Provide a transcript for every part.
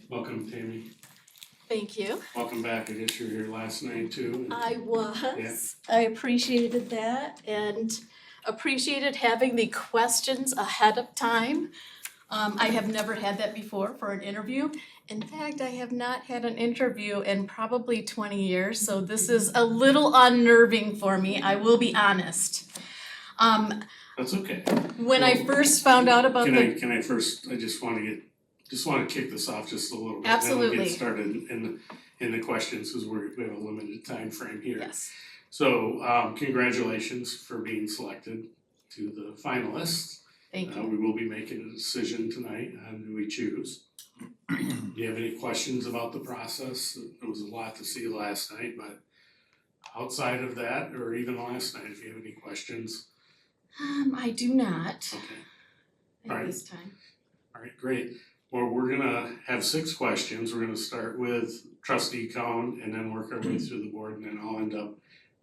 Welcome, Tammy. Thank you. Welcome back. I guess you were here last night too. I was. I appreciated that and appreciated having the questions ahead of time. I have never had that before for an interview. In fact, I have not had an interview in probably 20 years, so this is a little unnerving for me, I will be honest. That's okay. When I first found out about Can I first, I just want to kick this off just a little bit. Absolutely. Then we'll get started in the questions because we have a limited time frame here. Yes. So, congratulations for being selected to the finalists. Thank you. We will be making a decision tonight on who we choose. Do you have any questions about the process? There was a lot to see last night, but outside of that, or even last night, if you have any questions. I do not Okay, at Alright. this time. all right, great. Well, we're gonna have 6 questions. We're gonna start with trustee Cohn and then work our way through the board, and then I'll end up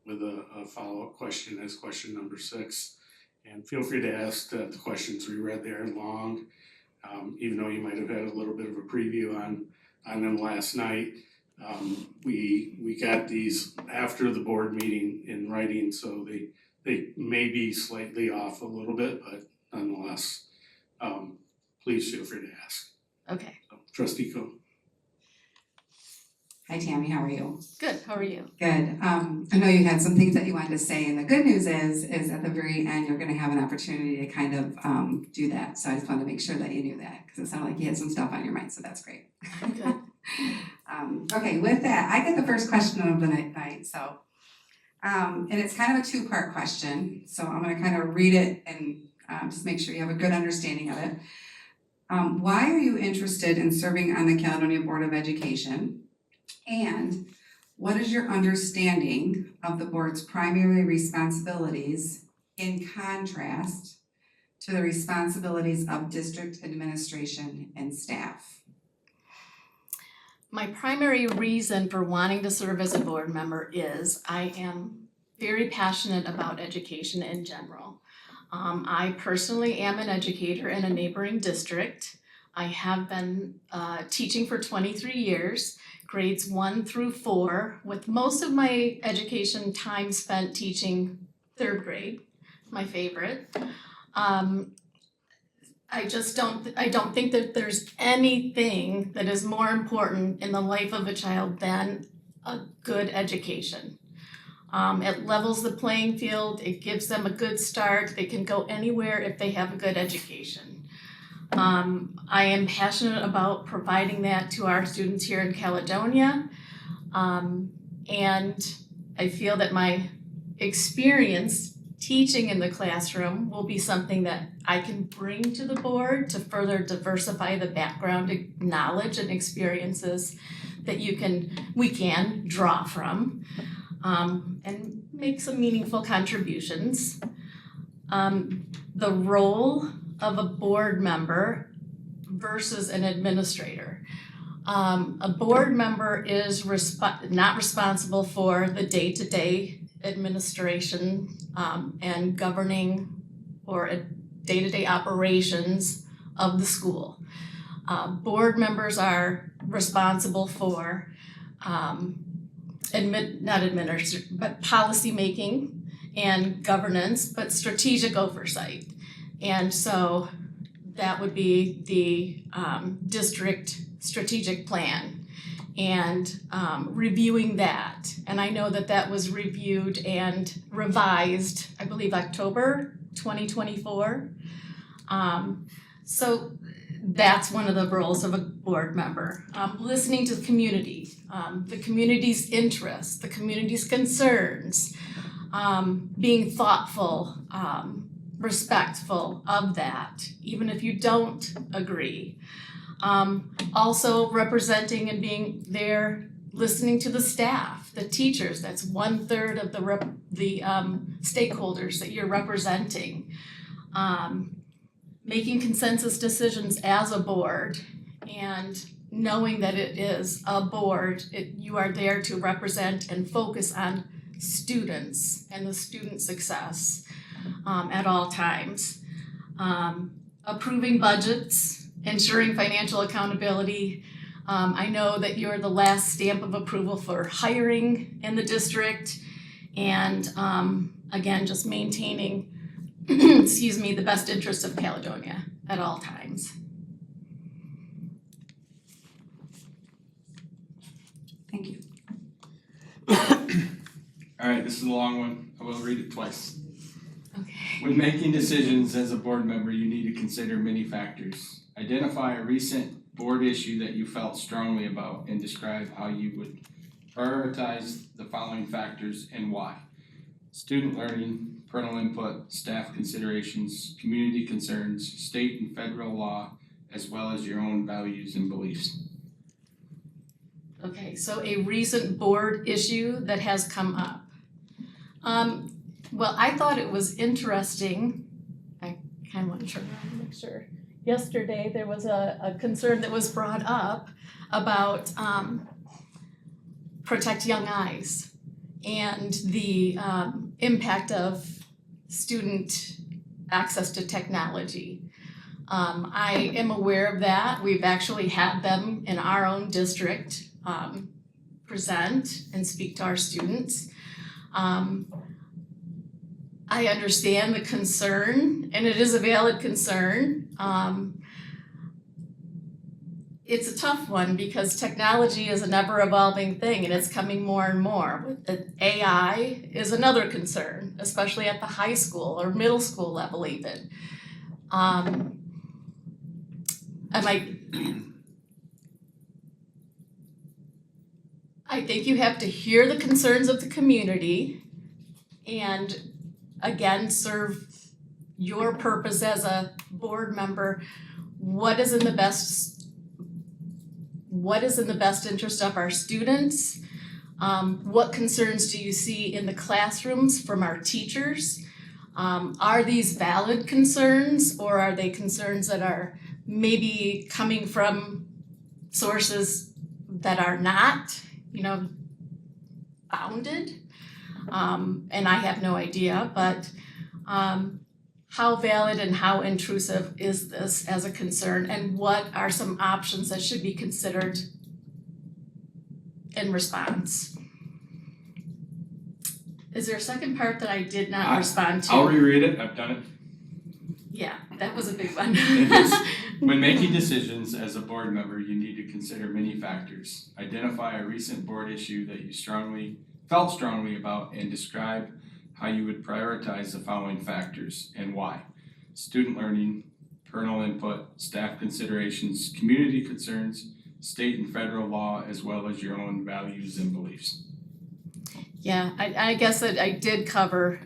with a follow-up question as question number 6. And feel free to ask the questions we read there long, even though you might have had a little bit of a preview on them last night. We got these after the board meeting in writing, so they may be slightly off a little bit, but nonetheless, please feel free to ask. Okay, So, trustee Cohn. Hi Tammy, how are you? good. How are you? Good. I know you had some things that you wanted to say, and the good news is at the very end, you're gonna have an opportunity to kind of do that. So I just wanted to make sure that you knew that, because it sounded like you had some stuff on your mind, so that's great. Good. Okay, with that, I get the first question of the night, so. And it's kind of a 2-part question, so I'm gonna kind of read it and just make sure you have a good understanding of it. Why are you interested in serving on the Caledonia Board of Education? And what is your understanding of the board's primary responsibilities in contrast to the responsibilities of district administration and staff? My primary reason for wanting to serve as a board member is I am very passionate about education in general. I personally am an educator in a neighboring district. I have been teaching for 23 years, grades 1 through 4, with most of my education time spent teaching 3rd grade, my favorite. I don't think that there's anything that is more important in the life of a child than a good education. It levels the playing field, it gives them a good start, they can go anywhere if they have a good education. I am passionate about providing that to our students here in Caledonia. And I feel that my experience teaching in the classroom will be something that I can bring to the board to further diversify the background knowledge and experiences that we can draw from, and make some meaningful contributions. The role of a board member versus an administrator. A board member is not responsible for the day-to-day administration and governing or day-to-day operations of the school. Board members are responsible for but policy making and governance, but strategic oversight. And so that would be the district strategic plan and reviewing that. And I know that was reviewed and revised, I believe October 2024. So that's one of the roles of a board member. Listening to the community's interests, the community's concerns, being thoughtful, respectful of that, even if you don't agree. Also representing and being there, listening to the staff, the teachers, that's 1/3 of the stakeholders that you're representing. Making consensus decisions as a board and knowing that it is a board, you are there to represent and focus on students and the student success at all times. Approving budgets, ensuring financial accountability, I know that you're the last stamp of approval for hiring in the district, and again, just maintaining, excuse me, the best interest of Caledonia at all times. Thank you. All right, this is a long one. I will read it twice. Okay. When making decisions as a board member, you need to consider many factors. Identify a recent board issue that you felt strongly about and describe how you would prioritize the following factors and why. Student learning, parental input, staff considerations, community concerns, state and federal law, as well as your own values and beliefs. Okay, so a recent board issue that has come up. Well, I thought it was interesting, I kind of want to turn around and make sure. Yesterday, there was a concern that was brought up about Protect Young Eyes and the impact of student access to technology. I am aware of that. We've actually had them in our own district present and speak to our students. I understand the concern, and it is a valid concern. It's a tough one because technology is an ever-evolving thing and it's coming more and more. AI is another concern, especially at the high school or middle school level even. I think you have to hear the concerns of the community and again, serve your purpose as a board member. What is in the best interest of our students? What concerns do you see in the classrooms from our teachers? Are these valid concerns, or are they concerns that are maybe coming from sources that are not, founded? And I have no idea, but how valid and how intrusive is this as a concern, and what are some options that should be considered in response? Is there a second part that I did not respond to? I'll reread it, I've done it. Yeah, that was a big one. It is. When making decisions as a board member, you need to consider many factors. Identify a recent board issue that you felt strongly about and describe how you would prioritize the following factors and why. Student learning, parental input, staff considerations, community concerns, state and federal law, as well as your own values and beliefs. Yeah, I guess that I did cover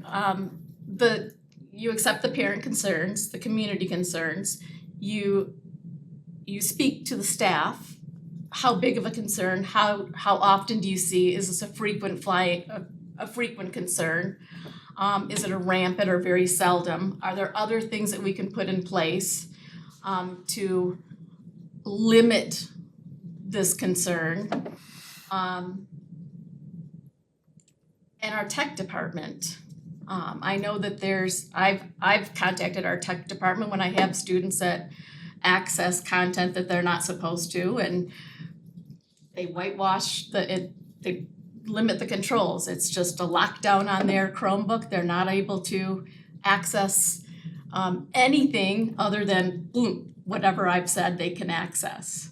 you accept the parent concerns, the community concerns, you speak to the staff. How big of a concern, how often do you see, is this a frequent concern? Is it a rampant or very seldom? Are there other things that we can put in place to limit this concern? And our tech department. I know that I've contacted our tech department when I have students that access content that they're not supposed to, and they whitewash they limit the controls. It's just a lockdown on their Chromebook. They're not able to access anything other than whatever I've said they can access.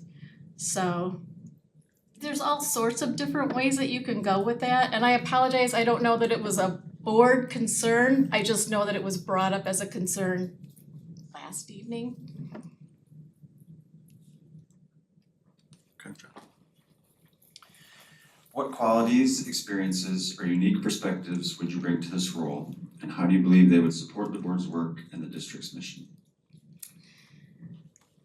So there's all sorts of different ways that you can go with that. And I apologize, I don't know that it was a board concern. I just know that it was brought up as a concern last evening. Okay. What qualities, experiences, or unique perspectives would you bring to this role, and how do you believe they would support the board's work and the district's mission?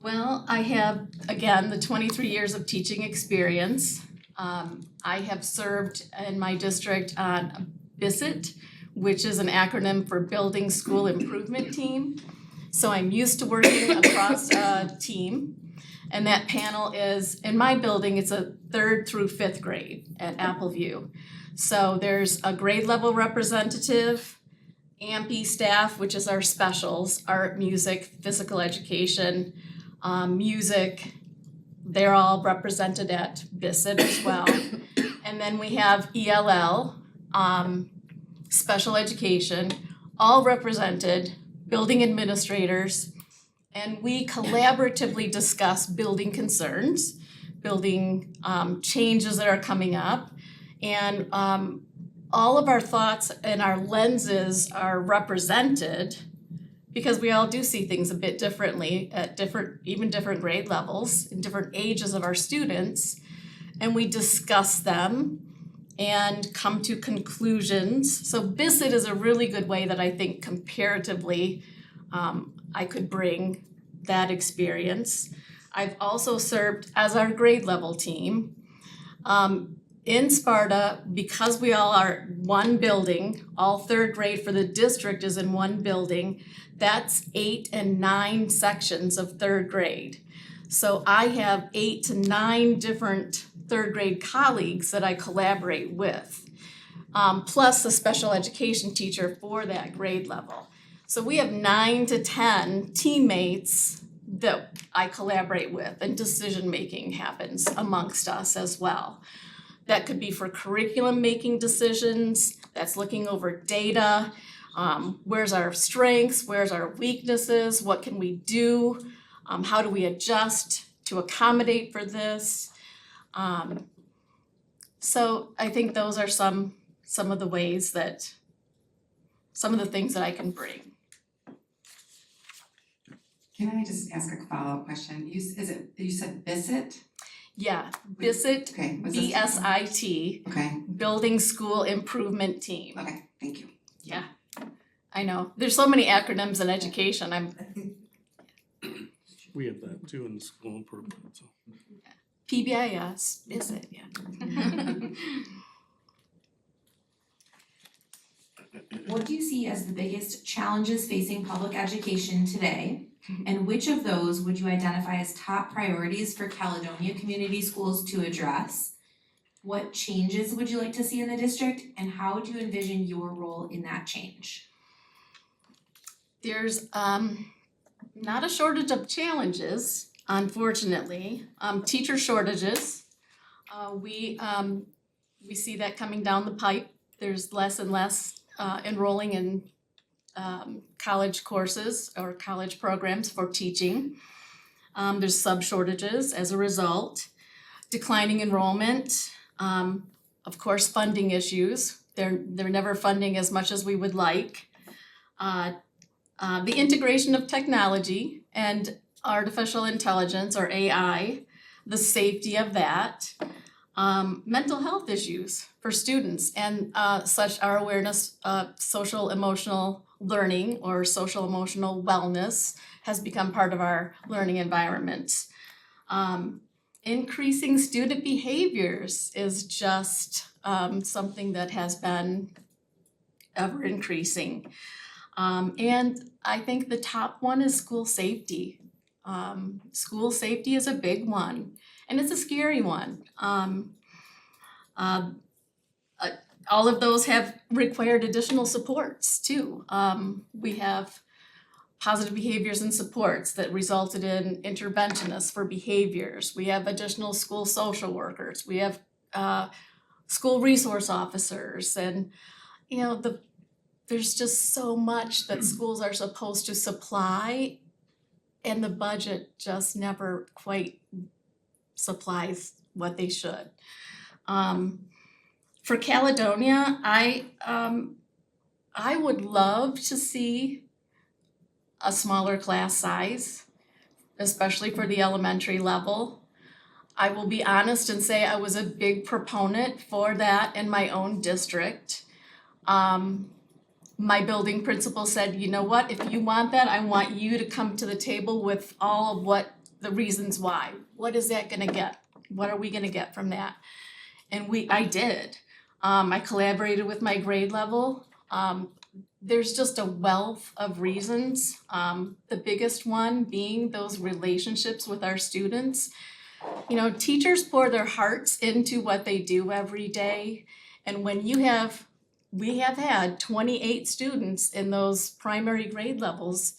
Well, I have, again, the 23 years of teaching experience. I have served in my district on BISIT, which is an acronym for Building School Improvement Team. So I'm used to working across a team. And that panel is, in my building, it's a 3rd through 5th grade at Appleview. So there's a grade level representative, AMPE staff, which is our specials, art, music, physical education, music, they're all represented at BISSET as well. And then we have ELL, special education, all represented, building administrators, and we collaboratively discuss building concerns, building changes that are coming up, and all of our thoughts and our lenses are represented because we all do see things a bit differently at different grade levels, in different ages of our students, and we discuss them and come to conclusions. So BISSET is a really good way that I think comparatively I could bring that experience. I've also served as our grade level team. In Sparta, because we all are one building, all third grade for the district is in one building, that's 8 and 9 sections of third grade. So I have 8 to 9 different third grade colleagues that I collaborate with, plus a special education teacher for that grade level. So we have 9 to 10 teammates that I collaborate with, and decision-making happens amongst us as well. That could be for curriculum making decisions, that's looking over data, where's our strengths, where's our weaknesses, what can we do, how do we adjust to accommodate for this. So I think those are some of the ways that, some of the things that I can bring. Can I just ask a follow-up question? You said BISSET? Yeah, BISSET, Okay, what's this? BSIT, Okay, Building School Improvement Team. okay, thank you. Yeah, I know. There's so many acronyms in education. We have that too in the school improvement, so. PBIS, BISSET, yeah. What do you see as the biggest challenges facing public education today? And which of those would you identify as top priorities for Caledonia Community Schools to address? What changes would you like to see in the district, and how would you envision your role in that change? There's not a shortage of challenges, unfortunately. Teacher shortages. We see that coming down the pipe. There's less and less enrolling in college courses or college programs for teaching. There's sub shortages as a result. Declining enrollment. Of course, funding issues. They're never funding as much as we would like. The integration of technology and artificial intelligence or AI, the safety of that. Mental health issues for students and such our awareness of social emotional learning or social emotional wellness has become part of our learning environment. Increasing student behaviors is just something that has been ever increasing. And I think the top one is school safety. School safety is a big one, and it's a scary one. All of those have required additional supports too. We have positive behaviors and supports that resulted in interventionists for behaviors. We have additional school social workers. We have school resource officers, and there's just so much that schools are supposed to supply, and the budget just never quite supplies what they should. For Caledonia, I would love to see a smaller class size, especially for the elementary level. I will be honest and say I was a big proponent for that in my own district. My building principal said, you know what, if you want that, I want you to come to the table with all of what the reasons why. What is that gonna get? What are we gonna get from that? And I did. I collaborated with my grade level. There's just a wealth of reasons. The biggest one being those relationships with our students. Teachers pour their hearts into what they do every day. And when we have had 28 students in those primary grade levels,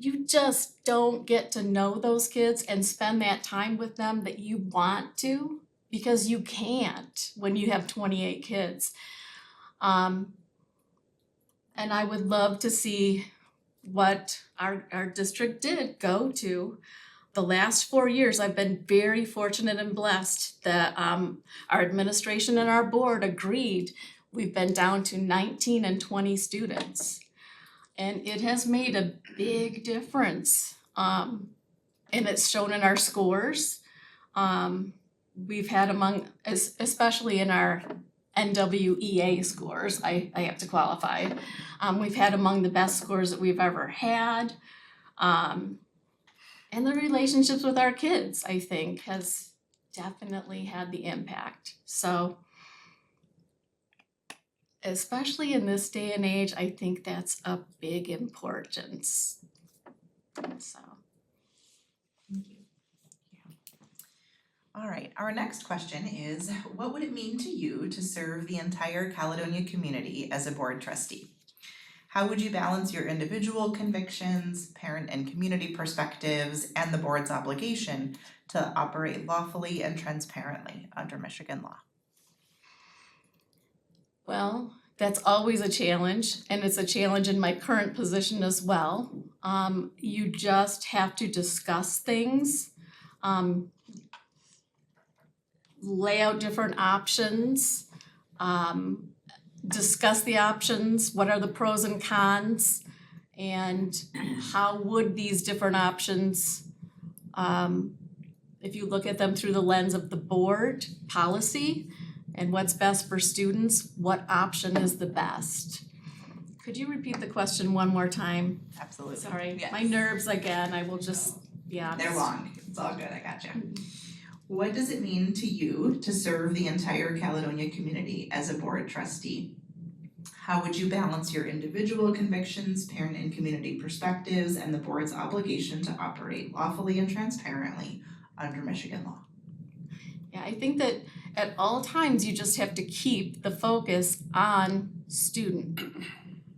you just don't get to know those kids and spend that time with them that you want to, because you can't when you have 28 kids. And I would love to see what our district did go to. The last 4 years, I've been very fortunate and blessed that our administration and our board agreed. We've been down to 19 and 20 students. And it has made a big difference. And it's shown in our scores. We've had especially in our NWEA scores, I have to qualify. We've had among the best scores that we've ever had. And the relationships with our kids, I think, has definitely had the impact. So, especially in this day and age, I think that's a big importance. So. All right, our next question is, what would it mean to you to serve the entire Caledonia community as a board trustee? How would you balance your individual convictions, parent and community perspectives, and the board's obligation to operate lawfully and transparently under Michigan law? Well, that's always a challenge, and it's a challenge in my current position as well. You just have to discuss things, lay out different options, discuss the options, what are the pros and cons, and how would these different options, if you look at them through the lens of the board policy and what's best for students, what option is the best? Could you repeat the question one more time? Absolutely. Sorry, Yes. my nerves again, I will just be honest. They're long, it's all good, I gotcha. What does it mean to you to serve the entire Caledonia community as a board trustee? How would you balance your individual convictions, parent and community perspectives, and the board's obligation to operate lawfully and transparently under Michigan law? Yeah, I think that at all times you just have to keep the focus on student.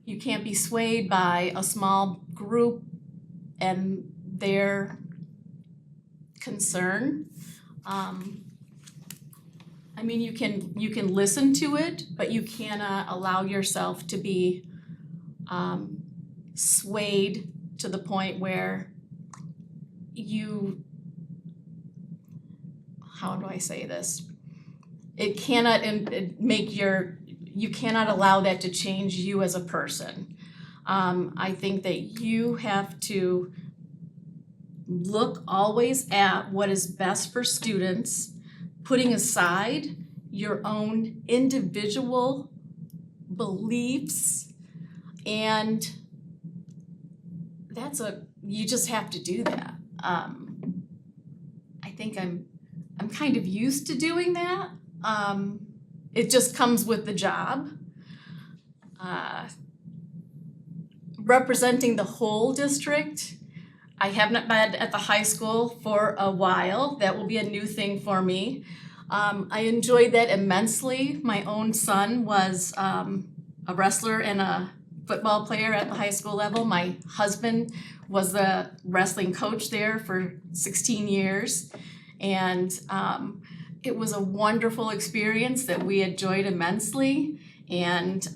You can't be swayed by a small group and their concern. I mean, you can listen to it, but you cannot allow yourself to be swayed to the point where how do I say this? It cannot you cannot allow that to change you as a person. I think that you have to look always at what is best for students, putting aside your own individual beliefs, and you just have to do that. I think I'm kind of used to doing that. It just comes with the job. Representing the whole district, I have not been at the high school for a while. That will be a new thing for me. I enjoyed that immensely. My own son was a wrestler and a football player at the high school level. My husband was the wrestling coach there for 16 years. And it was a wonderful experience that we enjoyed immensely. And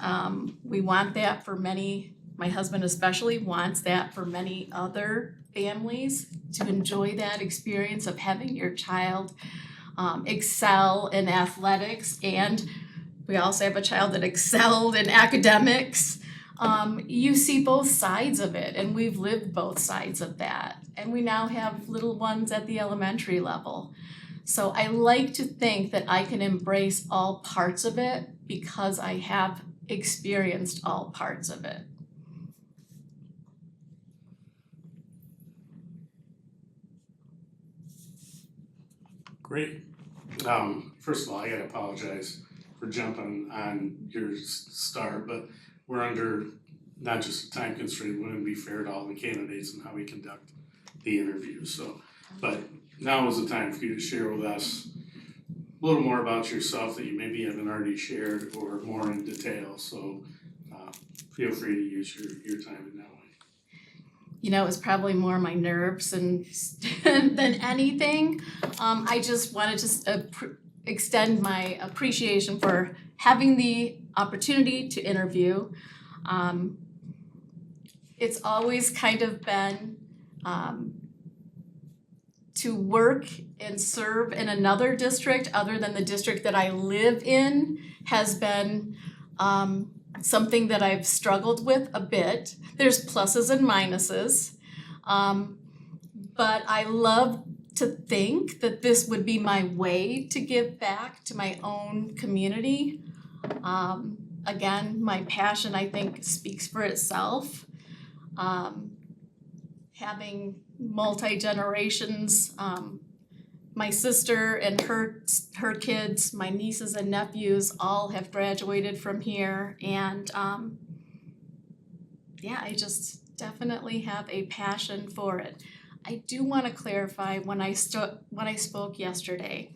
we want that for my husband especially wants that for many other families, to enjoy that experience of having your child excel in athletics. And we also have a child that excelled in academics. You see both sides of it, and we've lived both sides of that. And we now have little ones at the elementary level. So I like to think that I can embrace all parts of it because I have experienced all parts of it. Great. First of all, I gotta apologize for jumping on your start, but we're under not just a time constraint, we want to be fair to all the candidates and how we conduct the interview, so. But now is the time for you to share with us a little more about yourself that you maybe haven't already shared or more in detail, so feel free to use your time in that way. it's probably more my nerves and than anything. I just wanted to extend my appreciation for having the opportunity to interview. It's always kind of been to work and serve in another district other than the district that I live in has been something that I've struggled with a bit. There's pluses and minuses, but I love to think that this would be my way to give back to my own community. Again, my passion, I think, speaks for itself. Having multi-generations, my sister and her kids, my nieces and nephews all have graduated from here, and I just definitely have a passion for it. I do want to clarify when I spoke yesterday.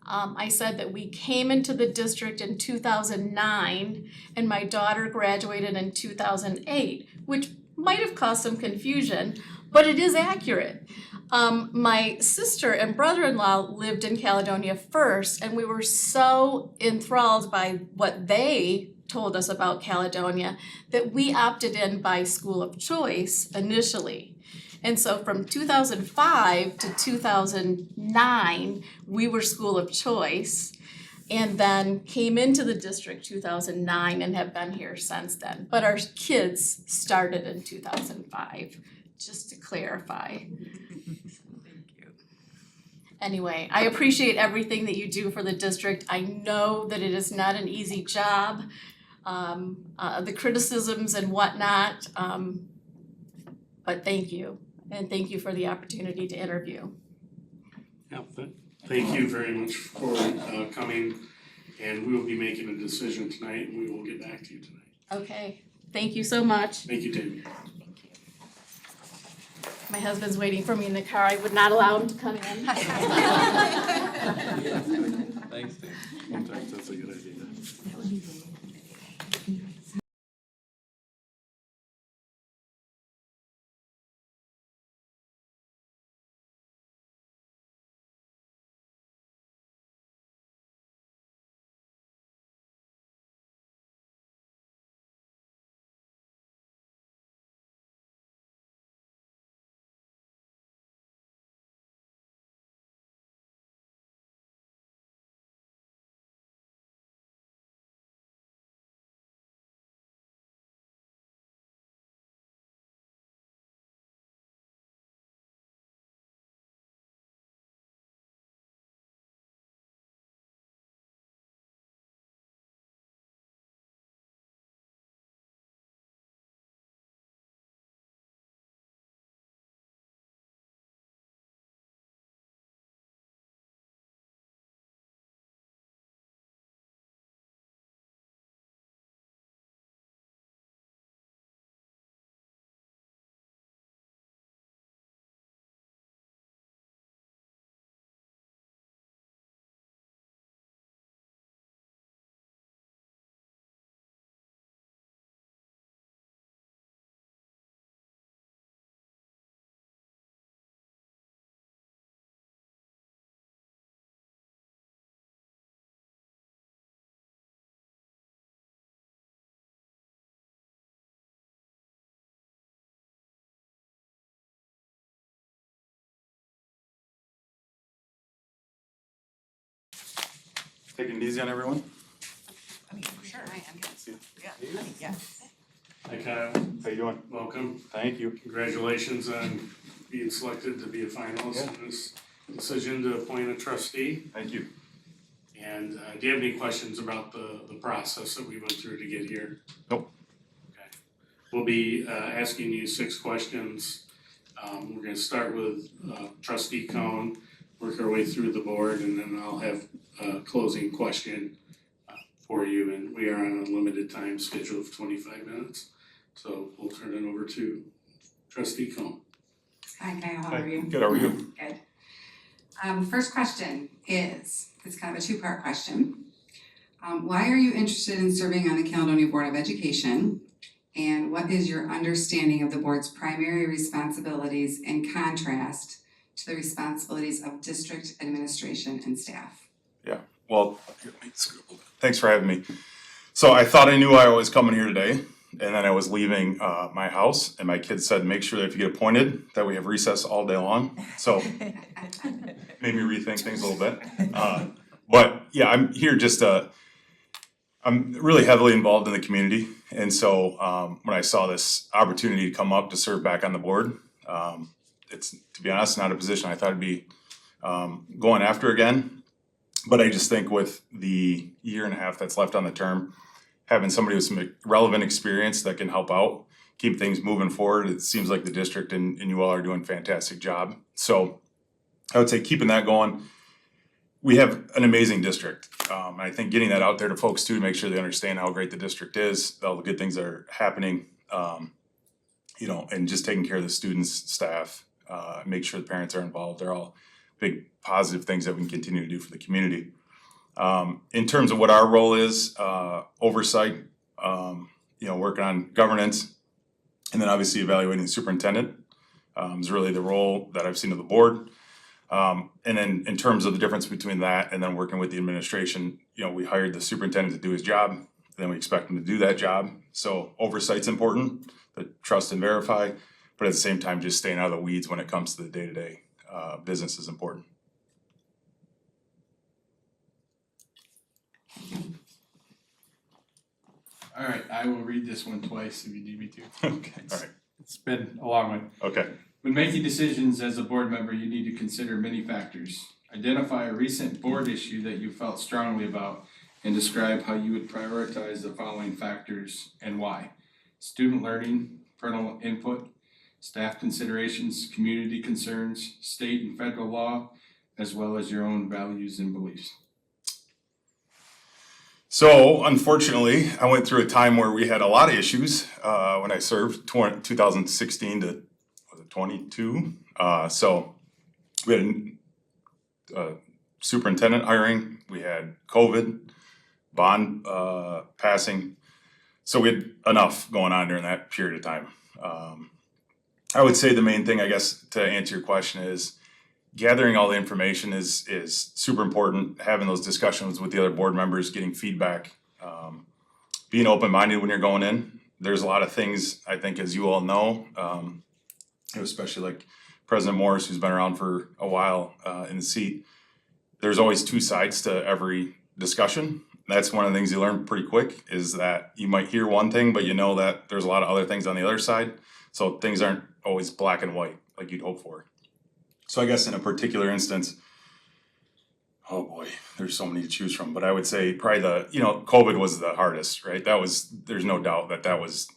I said that we came into the district in 2009 and my daughter graduated in 2008, which might have caused some confusion, but it is accurate. My sister and brother-in-law lived in Caledonia first, and we were so enthralled by what they told us about Caledonia that we opted in by school of choice initially. And so from 2005 to 2009, we were school of choice, and then came into the district 2009 and have been here since then. But our kids started in 2005, just to clarify. Anyway, I appreciate everything that you do for the district. I know that it is not an easy job, the criticisms and whatnot, but thank you. And thank you for the opportunity to interview. Yeah, thank you very much for coming, and we will be making a decision tonight, and we will get back to you tonight. Okay, thank you so much. Thank you, Tammy. My husband's waiting for me in the car. I would not allow him to come in. Thanks, Tammy. Sometimes that's a good idea. Taking it easy on everyone. Sure, I am. Yes. Hi Kyle, How you doing? welcome. Thank you. Congratulations on being selected to be a finalist in this decision to appoint a trustee. Thank you. And do you have any questions about the process that we went through to get here? Nope. Okay. We'll be asking you 6 questions. We're gonna start with trustee Cohn, work our way through the board, and then I'll have a closing question for you. And we are on a limited time schedule of 25 minutes. So we'll turn it over to trustee Cohn. Hi Kyle, how are you? Good, how are you? Good. First question is, it's kind of a 2-part question. Why are you interested in serving on the Caledonia Board of Education? And what is your understanding of the board's primary responsibilities in contrast to the responsibilities of district administration and staff? Well, thanks for having me. So I thought I knew I was coming here today, and then I was leaving my house, and my kids said, make sure that if you get appointed, that we have recess all day long. So made me rethink things a little bit. But yeah, I'm here just I'm really heavily involved in the community, and so when I saw this opportunity to come up to serve back on the board, it's, to be honest, not a position I thought I'd be going after again. But I just think with the year and a half that's left on the term, having somebody with some relevant experience that can help out, keep things moving forward, it seems like the district and you all are doing a fantastic job. So I would say keeping that going. We have an amazing district. And I think getting that out there to folks too, to make sure they understand how great the district is, all the good things that are happening, you know, and just taking care of the students, staff, make sure the parents are involved. They're all big positive things that we can continue to do for the community. In terms of what our role is, oversight, you know, working on governance, and then obviously evaluating the superintendent is really the role that I've seen of the board. And then in terms of the difference between that and then working with the administration, you know, we hired the superintendent to do his job, then we expect him to do that job. So oversight's important, the trust and verify, but at the same time, just staying out of the weeds when it comes to the day-to-day business is important. All right, I will read this one twice if you need me to. Okay, all right, It's been a long one. okay. When making decisions as a board member, you need to consider many factors. Identify a recent board issue that you felt strongly about and describe how you would prioritize the following factors and why. Student learning, parental input, staff considerations, community concerns, state and federal law, as well as your own values and beliefs. So unfortunately, I went through a time where we had a lot of issues when I served 2016 to 22. So we had a superintendent hiring, we had COVID, bond passing. So we had enough going on during that period of time. I would say the main thing, I guess, to answer your question is gathering all the information is super important. Having those discussions with the other board members, getting feedback, being open-minded when you're going in. There's a lot of things, I think, as you all know, especially like President Morris, who's been around for a while in the seat. There's always two sides to every discussion. That's one of the things you learn pretty quick, is that you might hear one thing, but you know that there's a lot of other things on the other side. So things aren't always black and white like you'd hope for. So I guess in a particular instance, oh boy, there's so many to choose from. But I would say probably COVID was the hardest, right? There's no doubt that was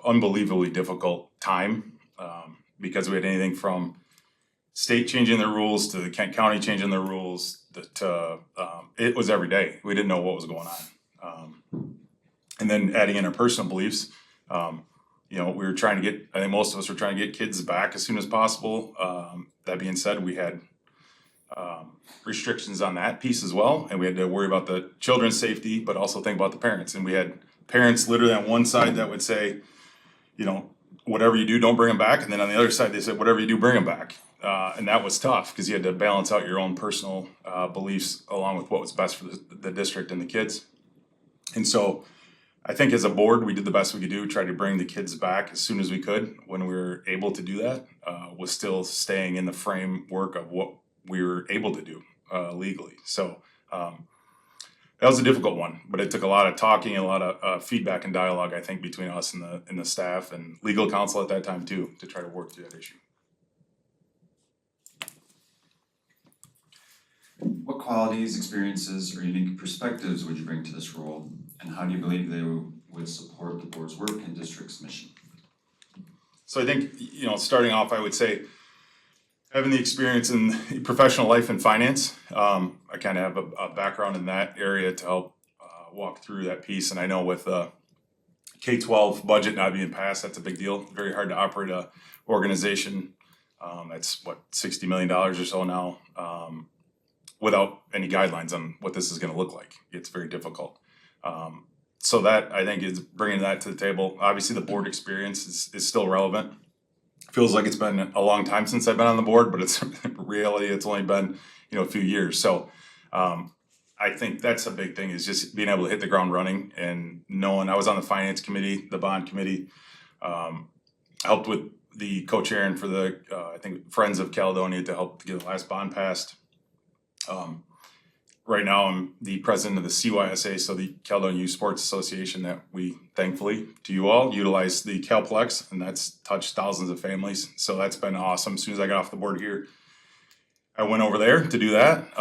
unbelievably difficult time because we had anything from state changing their rules to the Kent County changing their rules to it was every day. We didn't know what was going on. And then adding in our personal beliefs, we were trying to I think most of us were trying to get kids back as soon as possible. That being said, we had restrictions on that piece as well, and we had to worry about the children's safety, but also think about the parents. And we had parents literally on one side that would say, whatever you do, don't bring them back. And then on the other side, they said, whatever you do, bring them back. And that was tough because you had to balance out your own personal beliefs along with what was best for the district and the kids. And so I think as a board, we did the best we could do, tried to bring the kids back as soon as we could when we were able to do that, was still staying in the framework of what we were able to do legally. So that was a difficult one, but it took a lot of talking, a lot of feedback and dialogue, I think, between us and the staff and legal counsel at that time too, to try to work through that issue. What qualities, experiences, or unique perspectives would you bring to this role, and how do you believe they would support the board's work and district's mission? So I think, starting off, I would say having the experience in professional life and finance, I kind of have a background in that area to help walk through that piece. And I know with K-12 budget not being passed, that's a big deal. Very hard to operate a organization that's $60 million or so now, without any guidelines on what this is going to look like. It's very difficult. So that, I think, is bringing that to the table. Obviously, the board experience is still relevant. Feels like it's been a long time since I've been on the board, but it's reality, it's only been, a few years. So I think that's a big thing, is just being able to hit the ground running and knowing. I was on the finance committee, the bond committee, helped with the co-chairing for the I think Friends of Caledonia to help get the last bond passed. Right now, I'm the president of the CYSA, so the Caledonia Youth Sports Association, that we, thankfully to you all, utilize the Calplex, and that's touched thousands of families. So that's been awesome. As soon as I got off the board here, I went over there to do that.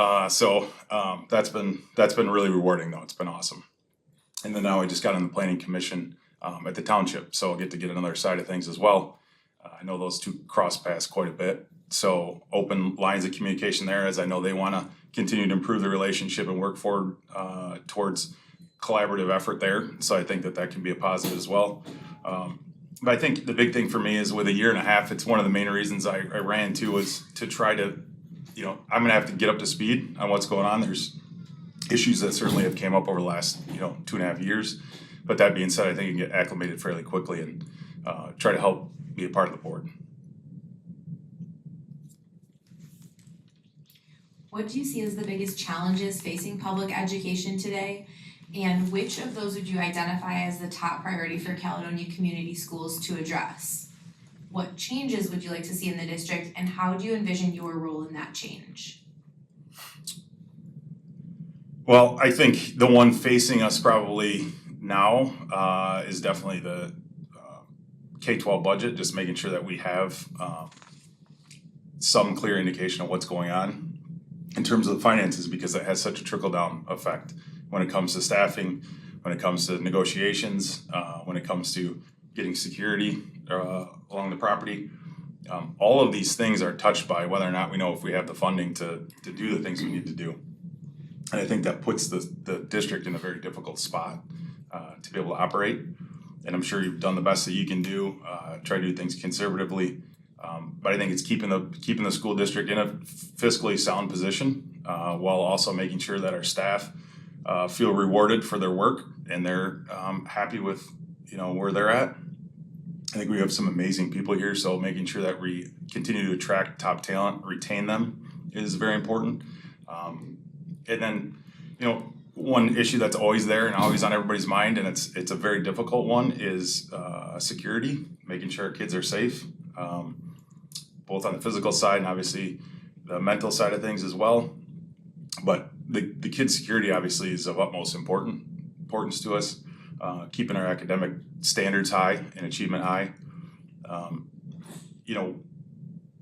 That's been really rewarding, though. It's been awesome. And then now I just got on the planning commission at the township, so I'll get to get another side of things as well. I know those two cross paths quite a bit. So open lines of communication there, as I know they want to continue to improve the relationship and work forward towards collaborative effort there. So I think that can be a positive as well. But I think the big thing for me is, with a year and a half, it's one of the main reasons I ran too, was to try to, I'm gonna have to get up to speed on what's going on. There's issues that certainly have came up over the last, 2.5 years. But that being said, I think you can get acclimated fairly quickly and try to help be a part of the board. What do you see as the biggest challenges facing public education today? And which of those would you identify as the top priority for Caledonia Community Schools to address? What changes would you like to see in the district, and how do you envision your role in that change? Well, I think the one facing us probably now is definitely the K-12 budget, just making sure that we have some clear indication of what's going on in terms of the finances, because that has such a trickle-down effect when it comes to staffing, when it comes to negotiations, when it comes to getting security along the property. All of these things are touched by whether or not we know if we have the funding to do the things we need to do. And I think that puts the district in a very difficult spot to be able to operate. And I'm sure you've done the best that you can do, try to do things conservatively. But I think it's keeping the school district in a fiscally sound position, while also making sure that our staff feel rewarded for their work, and they're happy with where they're at. I think we have some amazing people here, so making sure that we continue to attract top talent, retain them, is very important. And then one issue that's always there and always on everybody's mind, and it's a very difficult one, is security, making sure our kids are safe. Both on the physical side and obviously the mental side of things as well. But the kids' security obviously is of utmost importance to us, keeping our academic standards high and achievement high.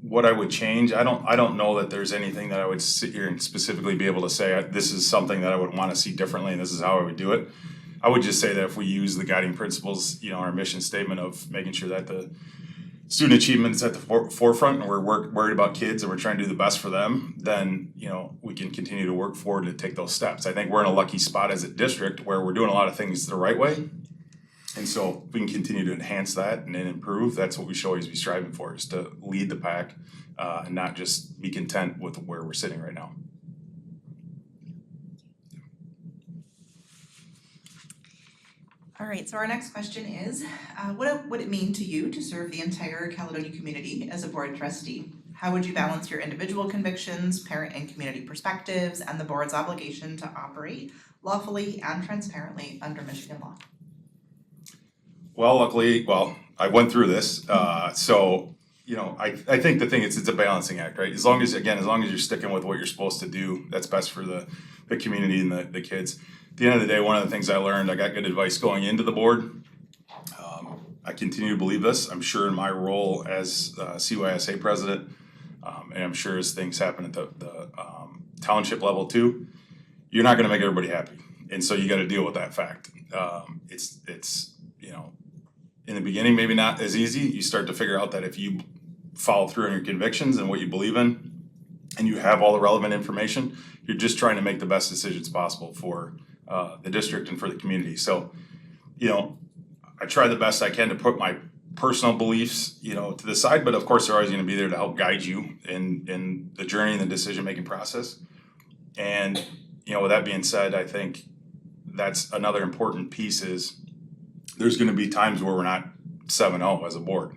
What I would change, I don't know that there's anything that I would sit here and specifically be able to say this is something that I would want to see differently and this is how I would do it. I would just say that if we use the guiding principles, our mission statement of making sure that the student achievement is at the forefront, and we're worried about kids and we're trying to do the best for them, then we can continue to work forward to take those steps. I think we're in a lucky spot as a district where we're doing a lot of things the right way, and so if we can continue to enhance that and then improve, that's what we should always be striving for, is to lead the pack and not just be content with where we're sitting right now. All right, so our next question is, what would it mean to you to serve the entire Caledonia community as a board trustee? How would you balance your individual convictions, parent and community perspectives, and the board's obligation to operate lawfully and transparently under Michigan law? Well, luckily, I went through this, so I think the thing is, it's a balancing act, right? As long as you're sticking with what you're supposed to do, that's best for the community and the kids. At the end of the day, one of the things I learned, I got good advice going into the board. I continue to believe this. I'm sure in my role as CYSA president, and I'm sure as things happen at the township level too, you're not gonna make everybody happy. And so you gotta deal with that fact. It's in the beginning, maybe not as easy. You start to figure out that if you follow through on your convictions and what you believe in, and you have all the relevant information, you're just trying to make the best decisions possible for the district and for the community. So, I try the best I can to put my personal beliefs, to the side, but of course they're always gonna be there to help guide you in the journey and the decision-making process. And, with that being said, I think that's another important piece is there's gonna be times where we're not 7-0 as a board.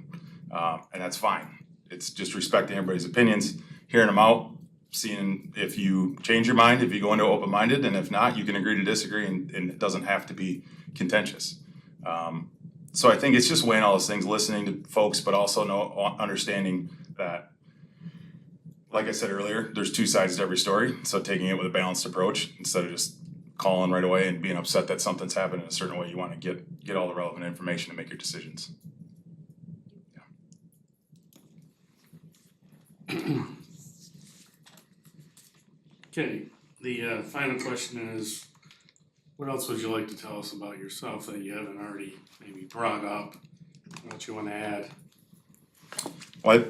And that's fine. It's just respecting everybody's opinions, hearing them out, seeing if you change your mind, if you go into open-minded, and if not, you can agree to disagree and it doesn't have to be contentious. So I think it's just weighing all those things, listening to folks, but also understanding that, like I said earlier, there's two sides to every story, so taking it with a balanced approach instead of just calling right away and being upset that something's happened in a certain way. You wanna get all the relevant information to make your decisions. Okay, the final question is, what else would you like to tell us about yourself that you haven't already maybe brought up? What you wanna add? Well,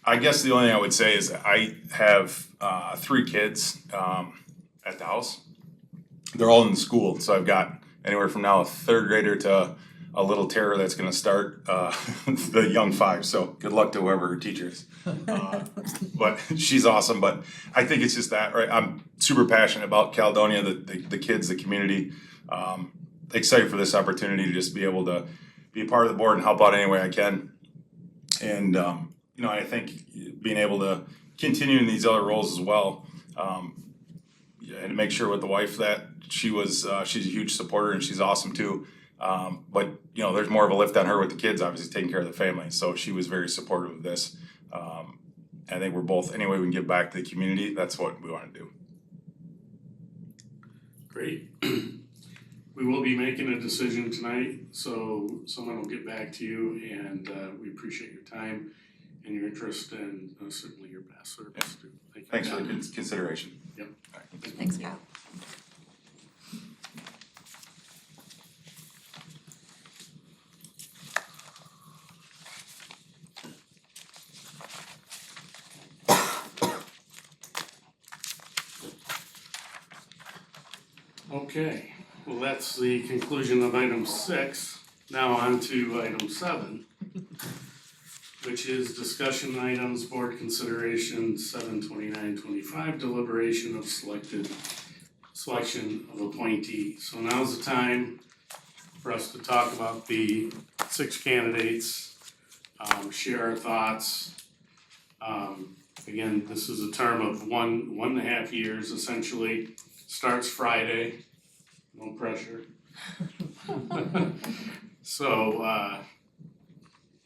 I guess the only thing I would say is I have 3 kids at the house. They're all in the school, so I've got anywhere from now a 3rd grader to a little terror that's gonna start the young 5, so good luck to whoever her teacher is. But she's awesome, but I think it's just that, right? I'm super passionate about Caledonia, the kids, the community. Excited for this opportunity to just be able to be a part of the board and help out any way I can. And you know, I think being able to continue in these other roles as well, and to make sure with the wife that she's a huge supporter and she's awesome too. But you know, there's more of a lift on her with the kids, obviously taking care of the family. So she was very supportive of this. I think we're both, any way we can give back to the community, that's what we wanna do. Great. We will be making a decision tonight, so someone will get back to you, and we appreciate your time and your interest and certainly your past service too. Thank you. Thanks for the consideration. Yep. All right. Thanks, Pat. Okay, well, that's the conclusion of item 6. Now on to item 7, which is discussion items, board consideration, 7/29/25, deliberation of selection of appointee. So now's the time for us to talk about the 6 candidates, share our thoughts. Again, this is a term of 1.5 years essentially, starts Friday, no pressure. So,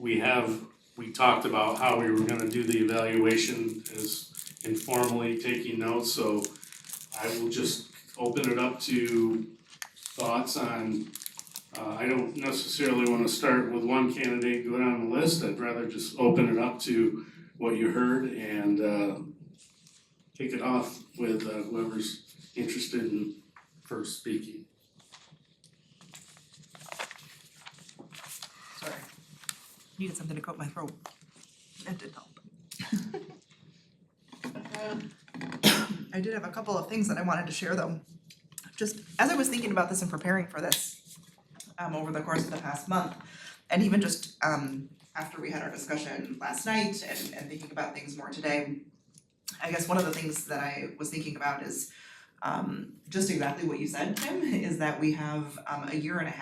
we talked about how we were gonna do the evaluation as informally taking notes, so I will just open it up to thoughts on, I don't necessarily wanna start with one candidate, go down the list, I'd rather just open it up to what you heard and kick it off with whoever's interested in first speaking. Sorry. Needed something to coat my throat. That did help. I did have a couple of things that I wanted to share though. Just as I was thinking about this and preparing for this, over the course of the past month, and even just after we had our discussion last night and thinking about things more today, I guess one of the things that I was thinking about is just exactly what you said, Tim, is that we have 1.5 years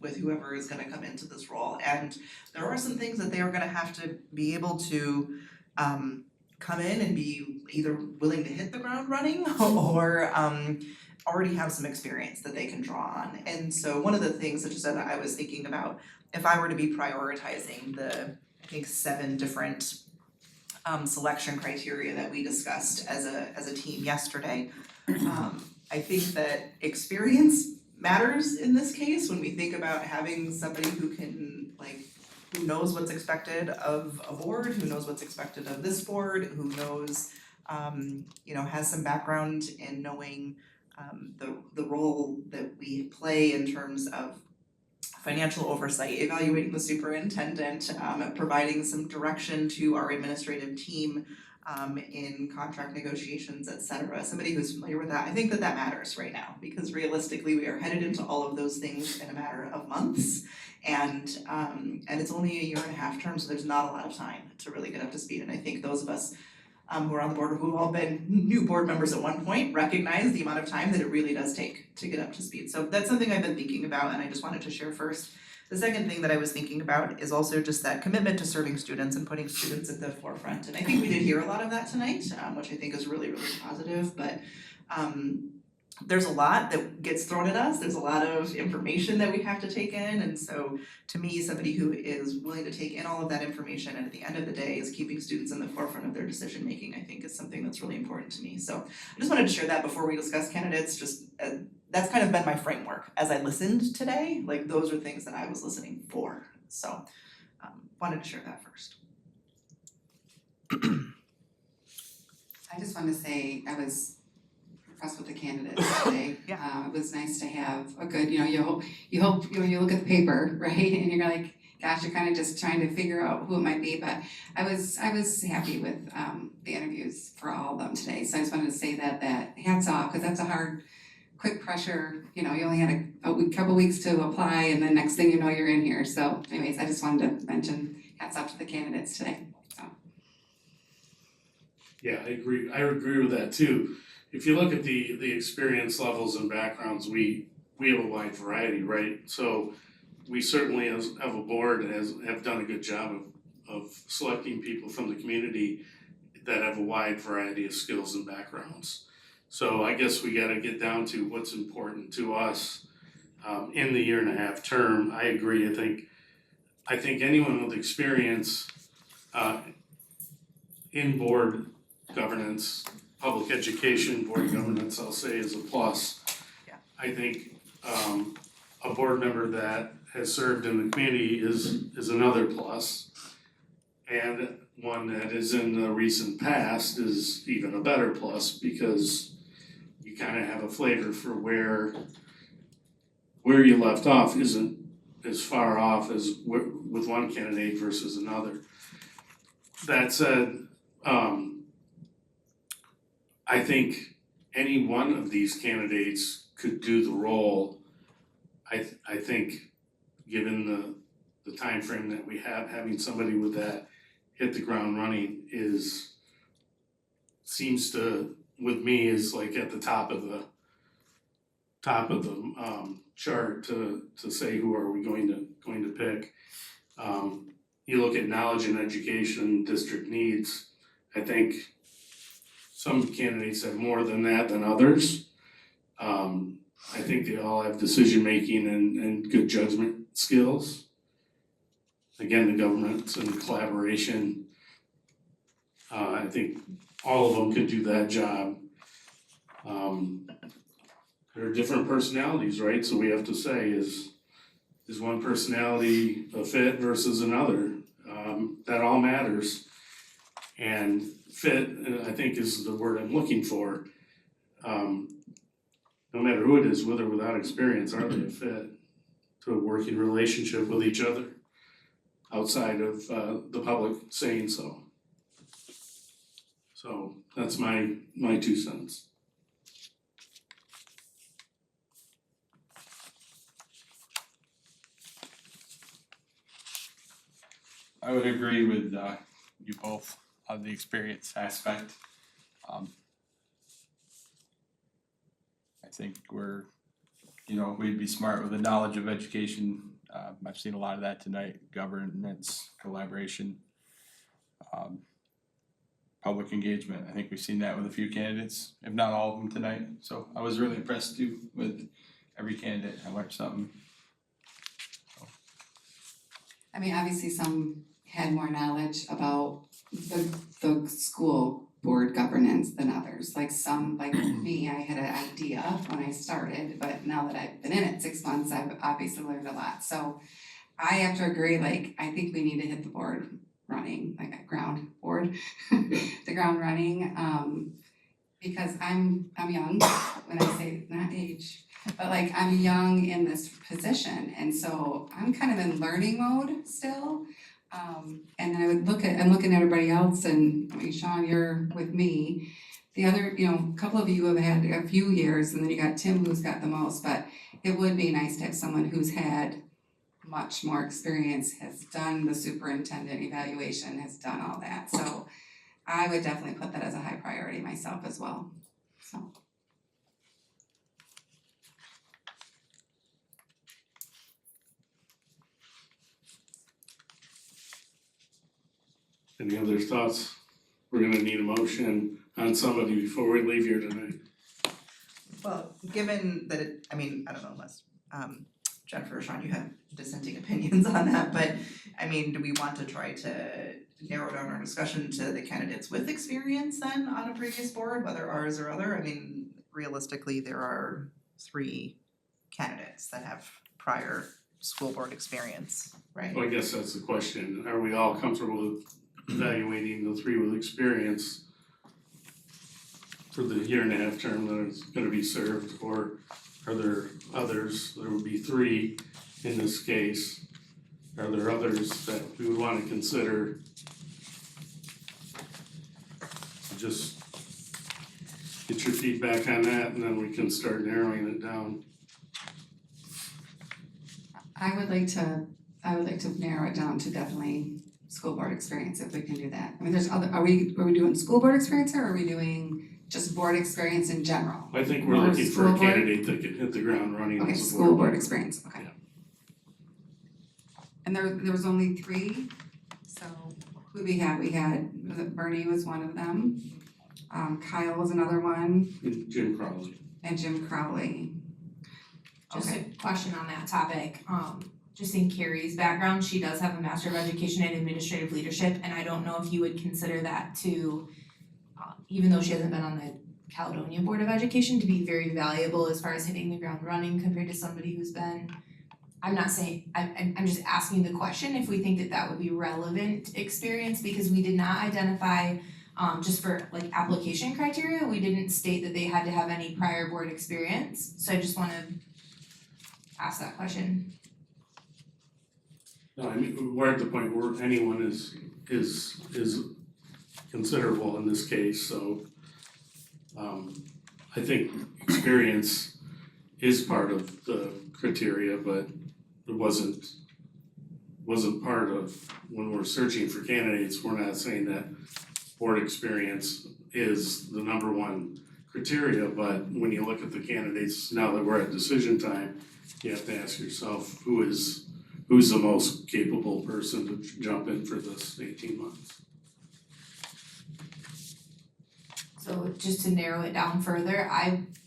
with whoever is gonna come into this role. And there are some things that they are gonna have to be able to come in and be either willing to hit the ground running or already have some experience that they can draw on. And so one of the things that just that I was thinking about, if I were to be prioritizing the, I think 7 different selection criteria that we discussed as a team yesterday, I think that experience matters in this case when we think about having somebody who can who knows what's expected of a board, who knows what's expected of this board, who knows has some background in knowing the role that we play in terms of financial oversight, evaluating the superintendent, providing some direction to our administrative team in contract negotiations, et cetera. Somebody who's familiar with that. I think that matters right now because realistically we are headed into all of those things in a matter of months, and it's only a 1.5 year term, so there's not a lot of time to really get up to speed. And I think those of us who are on the board, who've all been new board members at one point, recognize the amount of time that it really does take to get up to speed. So that's something I've been thinking about and I just wanted to share first. The second thing that I was thinking about is also just that commitment to serving students and putting students at the forefront. And I think we did hear a lot of that tonight, which I think is really, really positive, but there's a lot that gets thrown at us, there's a lot of information that we have to take in, and so to me, somebody who is willing to take in all of that information and at the end of the day is keeping students in the forefront of their decision making, I think is something that's really important to me. So I just wanted to share that before we discuss candidates, just that's kind of been my framework as I listened today, like those are things that I was listening for, so wanted to share that first. I just wanted to say I was impressed with the candidates today. Yeah. It was nice to have a good, you hope, you look at the paper, right, and you're like, gosh, you're kind of just trying to figure out who it might be, but I was happy with the interviews for all of them today, so I just wanted to say that hats off, because that's a hard, quick pressure, you only had a couple weeks to apply, and then next thing you know, you're in here, so anyways, I just wanted to mention hats off to the candidates today, so. Yeah, I agree with that too. If you look at the experience levels and backgrounds, we have a wide variety, right? So we certainly as a board have done a good job of selecting people from the community that have a wide variety of skills and backgrounds. So I guess we gotta get down to what's important to us in the 1.5-year term. I agree, I think anyone with experience in board governance, public education, board governance, I'll say is a plus. Yeah. I think a board member that has served in the community is another plus. And one that is in the recent past is even a better plus, because you kind of have a flavor for where you left off isn't as far off as with one candidate versus another. That said, I think any one of these candidates could do the role. I think given the time frame that we have, having somebody with that hit the ground running seems to, with me, is like at the top of the chart to say who are we going to pick. You look at knowledge and education district needs, I think some candidates have more than that than others. I think they all have decision making and good judgment skills. Again, the governance and collaboration, I think all of them could do that job. There are different personalities, right? So we have to say, is one personality a fit versus another? That all matters. And fit, I think, is the word I'm looking for. No matter who it is, with or without experience, are they a fit to a working relationship with each other outside of the public saying so? So that's my 2 cents. I would agree with you both on the experience aspect. I think we'd be smart with the knowledge of education. I've seen a lot of that tonight, governance, collaboration, public engagement. I think we've seen that with a few candidates, if not all of them tonight. So I was really impressed too with every candidate. I learned something. I mean, obviously some had more knowledge about the school board governance than others. Like some, like me, I had an idea when I started, but now that I've been in it 6 months, I've obviously learned a lot. So I have to agree, like, I think we need to hit the board running, like a ground board, the ground running, because I'm young, when I say not age, but like I'm young in this position, and so I'm kind of in learning mode still. And then I'm looking at everybody else, and I mean, Sean, you're with me. The other, a couple of you have had a few years, and then you got Tim who's got the most, but it would be nice to have someone who's had much more experience, has done the superintendent evaluation, has done all that. So I would definitely put that as a high priority myself as well, so. Any other thoughts? We're gonna need a motion on somebody before we leave here tonight. Well, given that I don't know unless Jennifer or Sean, you have dissenting opinions on that, but I mean, do we want to try to narrow down our discussion to the candidates with experience then on a previous board, whether ours or other? I mean, realistically, there are 3 candidates that have prior school board experience, right? Well, I guess that's the question. Are we all comfortable with evaluating the 3 with experience for the 1.5 year term that is gonna be served, or are there others? There would be 3 in this case. Are there others that we would wanna consider? Just get your feedback on that, and then we can start narrowing it down. I would like to narrow it down to definitely school board experience, if we can do that. I mean, there's other, are we doing school board experience, or are we doing just board experience in general? I think we're Or looking for school a board? candidate that can hit the ground running Okay, as a school board member. experience, okay. Yeah. And there was only 3, so who we had, was it Bernie was one of them, Kyle was another one, And Jim Crowley. and Jim Crowley. Just Okay. a question on that topic, just in Carrie's background, she does have a Master of Education in Administrative Leadership, and I don't know if you would consider that to, even though she hasn't been on the Caledonia Board of Education, to be very valuable as far as hitting the ground running compared to somebody who's been, I'm not saying, I'm just asking the question if we think that that would be relevant experience, because we did not identify, just for like application criteria, we didn't state that they had to have any prior board experience, so I just wanna ask that question. No, I mean, we're at the point where anyone is considerable in this case, so I think experience is part of the criteria, but it wasn't part of, when we're searching for candidates, we're not saying that board experience is the number 1 criteria, but when you look at the candidates, now that we're at decision time, you have to ask yourself, who's the most capable person to jump in for this 18 months? So just to narrow it down further,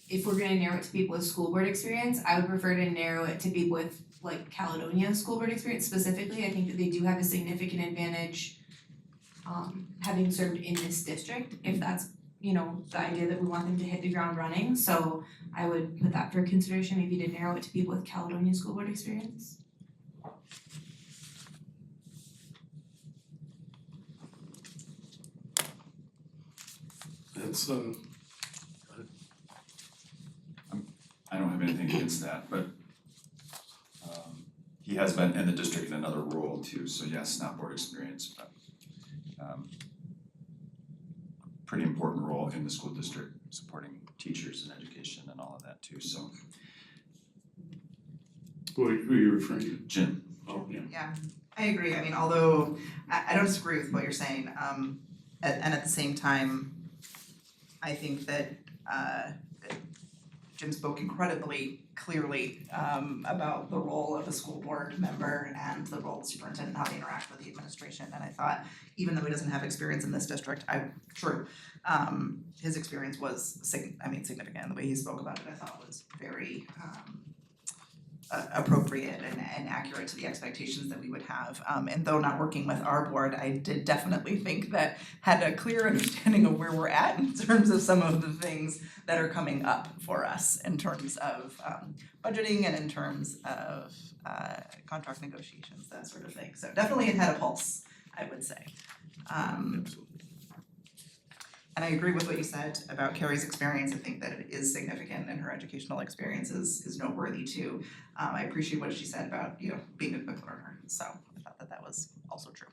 if we're gonna narrow it to people with school board experience, I would prefer to narrow it to people with like Caledonia school board experience specifically. I think that they do have a significant advantage having served in this district, if that's, you know, the idea that we want them to hit the ground running. So I would put that for consideration, maybe to narrow it to people with Caledonia school board experience. That's I don't have anything against that, but he has been in the district in another role too, so yes, not board experience, but pretty important role in the school district, supporting teachers and education and all of that too, so who are you referring to? Jim. Oh, yeah. Yeah, I agree. I mean, although I don't disagree with what you're saying, and at the same time, I think that Jim spoke incredibly clearly about the role of a school board member and the role of the superintendent, how they interact with the administration. And I thought, even though he doesn't have experience in this district, his experience was significant. The way he spoke about it, I thought was very appropriate and accurate to the expectations that we would have. And though not working with our board, I did definitely think that had a clear understanding of where we're at in terms of some of the things that are coming up for us in terms of budgeting and in terms of contract negotiations, that sort of thing. So definitely it had a pulse, I would say. And I agree with what you said about Carrie's experience. I think that it is significant and her educational experience is noteworthy too. I appreciate what she said about, you know, being a quick learner, so I thought that that was also true.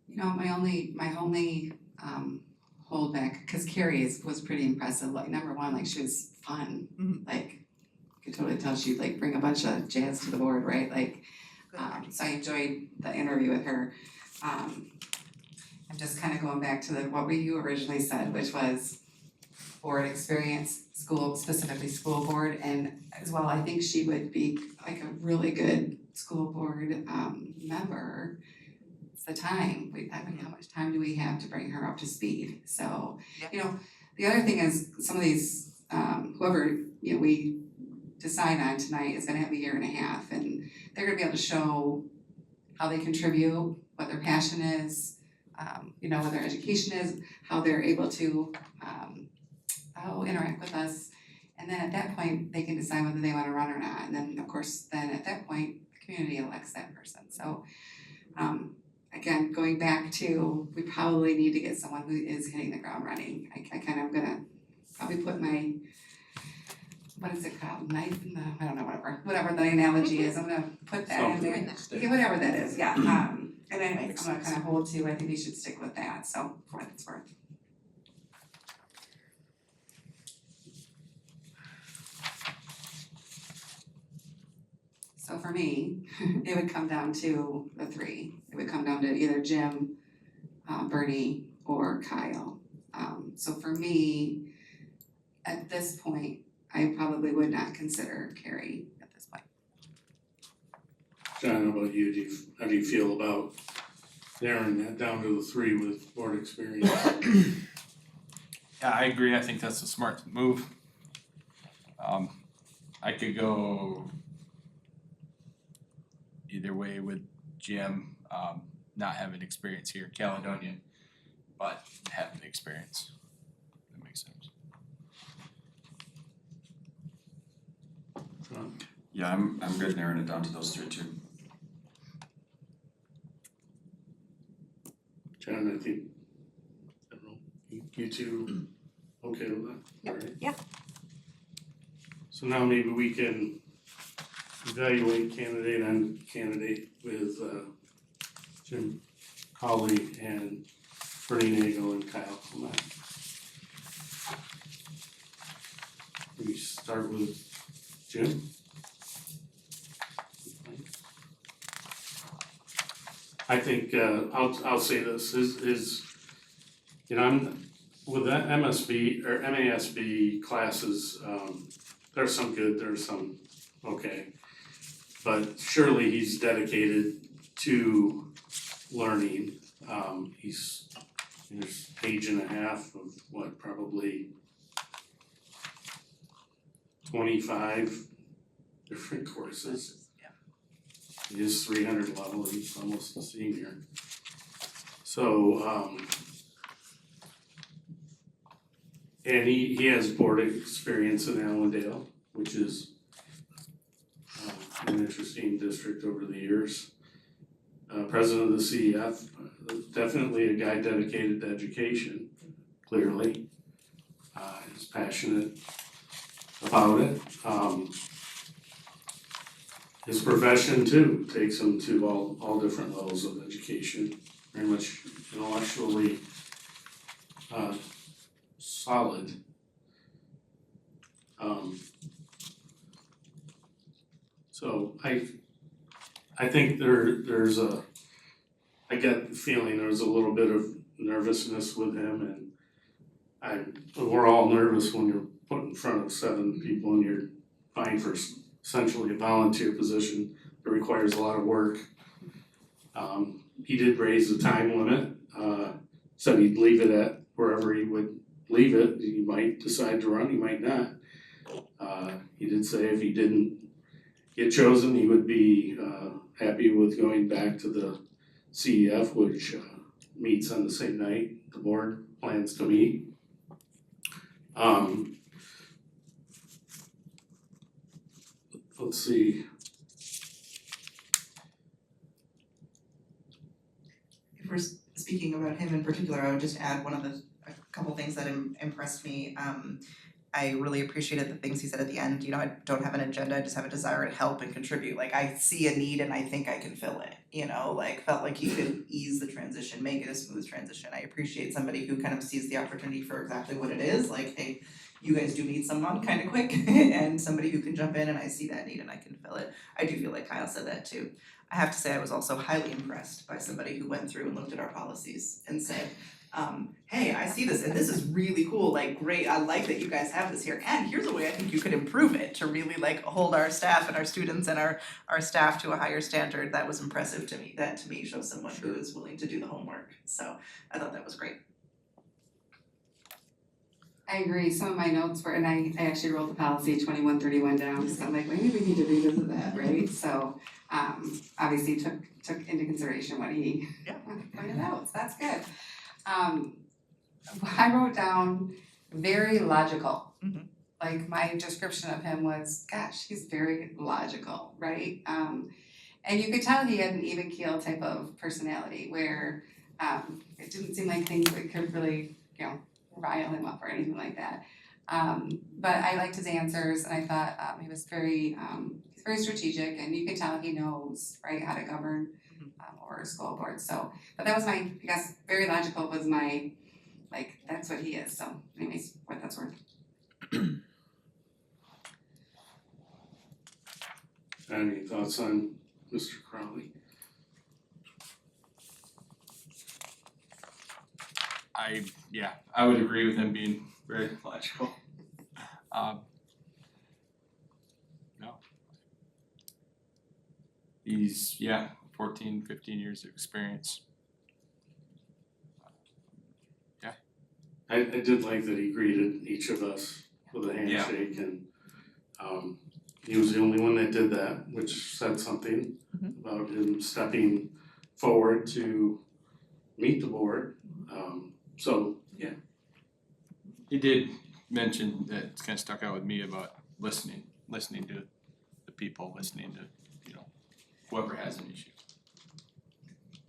You know, my only holdback, cause Carrie was pretty impressive, like number 1, like she was fun, like could totally tell she'd like bring a bunch of jazz to the board, right? Like, so I enjoyed the interview with her. I'm just kind of going back to what you originally said, which was board experience, school, specifically school board, and as well, I think she would be like a really good school board member. It's the time, I mean, how much time do we have to bring her up to speed? So, you know, the other thing is some of these, whoever, you know, we decide on tonight is gonna have a year and a half, and they're gonna be able to show how they contribute, what their passion is, you know, what their education is, how they're able to interact with us. And then at that point, they can decide whether they wanna run or not. And then, of course, then at that point, the community elects that person. So, again, going back to, we probably need to get someone who is hitting the ground running. I kind of gonna probably put my, what is it called, knife in the, I don't know, whatever the analogy is, I'm gonna put that in there. Yeah, whatever that is, yeah, and anyway, I'm gonna kind of hold to, I think we should stick with that, so for what it's worth. So for me, it would come down to the three. It would come down to either Jim, Bernie, or Kyle. So for me, at this point, I probably would not consider Carrie at this point. John, how about you? How do you feel about narrowing that down to the three with board experience? Yeah, I agree, I think that's a smart move. I could go either way with Jim, not having experience here, Caledonia, but having the experience. That makes sense. Yeah, I'm good narrowing it down to those three too. John, I think, I don't know, you two okay with that? All right. Yeah. So now maybe we can evaluate candidate on candidate with Jim Colley and Bernie Nagel and Kyle Clement. We start with Jim. I think I'll say this, his you know, I'm with that MSB or MASB classes, there's some good, there's some okay. But surely he's dedicated to learning. There's a page and a half of what, probably 25 different courses. He is 300 level, he's almost a senior. So, and he has board experience in Allendale, which is an interesting district over the years. President of the CEF, definitely a guy dedicated to education, clearly. Is passionate about it. His profession too takes him to all different levels of education, very much intellectually solid. So I think there's I get the feeling there's a little bit of nervousness with him, and we're all nervous when you're put in front of 7 people and you're vying for essentially a volunteer position that requires a lot of work. He did raise the time limit, said he'd leave it at wherever he would leave it. He might decide to run, he might not. He did say if he didn't get chosen, he would be happy with going back to the CEF, which meets on the same night the board plans to meet. Let's see. If we're speaking about him in particular, I would just add a couple things that impressed me. I really appreciated the things he said at the end, you know, I don't have an agenda, I just have a desire to help and contribute, like I see a need and I think I can fill it, you know, like felt like he could ease the transition, make it a smooth transition. I appreciate somebody who kind of sees the opportunity for exactly what it is, like, hey, you guys do need someone kind of quick and somebody who can jump in and I see that need and I can fill it. I do feel like Kyle said that too. I have to say I was also highly impressed by somebody who went through and looked at our policies and said, hey, I see this and this is really cool, like great, I like that you guys have this here, and here's a way I think you could improve it to really like hold our staff and our students and our staff to a higher standard. That was impressive to me. That to me shows someone who is willing to do the homework. So I thought that was great. I agree, some of my notes were, and I actually wrote the policy 2131 down, so I'm like, maybe we need to revisit that, right? So, obviously took into consideration what he pointed out, so that's good. I wrote down very logical. Mhm. Like my description of him was, gosh, he's very logical, right? And you could tell he had an even keel type of personality where it didn't seem like things that could really, you know, rile him up or anything like that. But I liked his answers and I thought he was he's very strategic and you can tell he knows, right, how to govern over a school board. So, but that was my, I guess, very logical was my, like, that's what he is. So anyways, what that's worth. Any thoughts on Mr. Crowley? I would agree with him being very logical. No. He's 14, 15 years of experience. I did like that he greeted each of us with a handshake and he was the only one that did that, which said something about him stepping forward to meet the board. So He did mention that it's kind of stuck out with me about listening to the people, listening to, you know, whoever has an issue.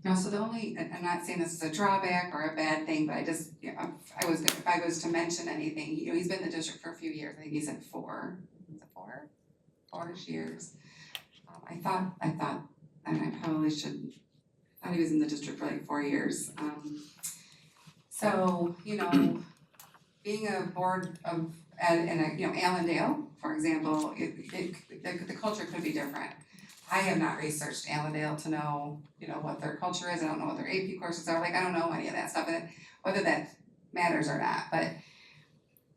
No, so the only, I'm not saying this is a drawback or a bad thing, but I just, you know, if I was to mention anything, you know, he's been in the district for a few years, I think he's at four-ish years. I thought, and I probably thought he was in the district for like 4 years. So, you know, being a board of, you know, Allendale, for example, the culture could be different. I have not researched Allendale to know, you know, what their culture is, I don't know what their AP courses are, like, I don't know any of that stuff, and whether that matters or not, but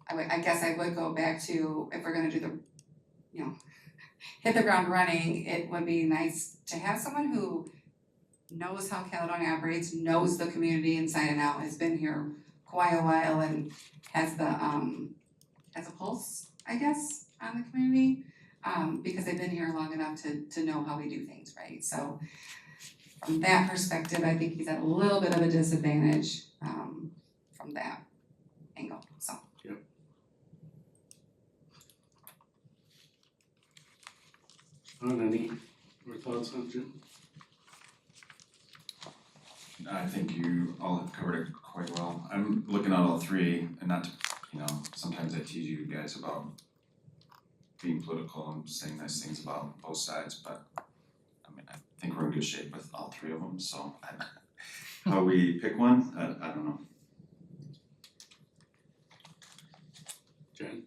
I guess I would go back to, if we're gonna do the, you know, hit the ground running, it would be nice to have someone who knows how Caledonia operates, knows the community inside and out, has been here quite a while and has a pulse, I guess, on the community. Because they've been here long enough to know how we do things, right? So from that perspective, I think he's at a little bit of a disadvantage from that angle, so. any more thoughts on Jim? I think you all have covered it quite well. I'm looking at all three and not to, you know, sometimes I tease you guys about being political and saying nice things about both sides, but I mean, I think we're in good shape with all three of them, so how we pick one, I don't know. Jen?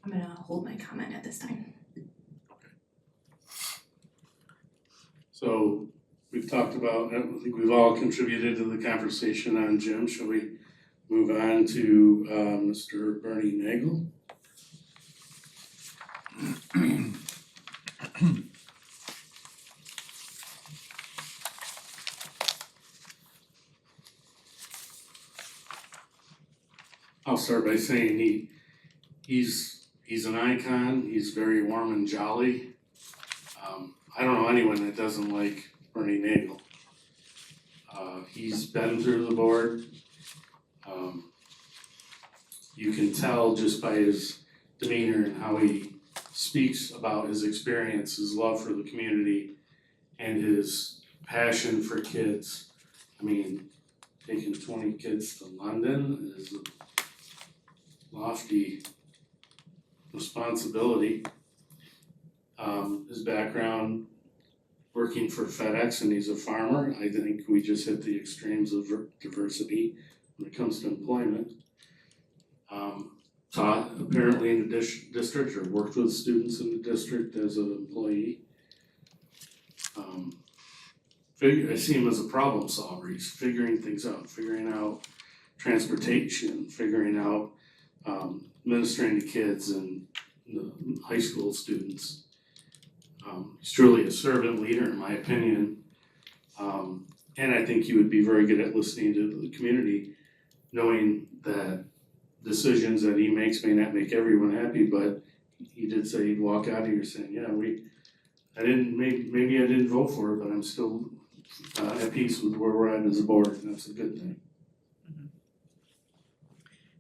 I'm gonna hold my comment at this time. So we've talked about, I think we've all contributed to the conversation on Jim. Shall we move on to Mr. Bernie Nagel? I'll start by saying he's an icon, he's very warm and jolly. I don't know anyone that doesn't like Bernie Nagel. He's been through the board. You can tell just by his demeanor and how he speaks about his experience, his love for the community, and his passion for kids. I mean, taking 20 kids to London is a lofty responsibility. His background working for FedEx, and he's a farmer. I think we just hit the extremes of diversity when it comes to employment. Taught apparently in the district or worked with students in the district as an employee. I see him as a problem solver. He's figuring things out, figuring out transportation, figuring out administering to kids and high school students. He's truly a servant leader in my opinion. And I think he would be very good at listening to the community, knowing that decisions that he makes may not make everyone happy, but he did say he'd walk out of here saying, yeah, maybe I didn't vote for it, but I'm still at peace with where we're at as a board, and that's a good thing.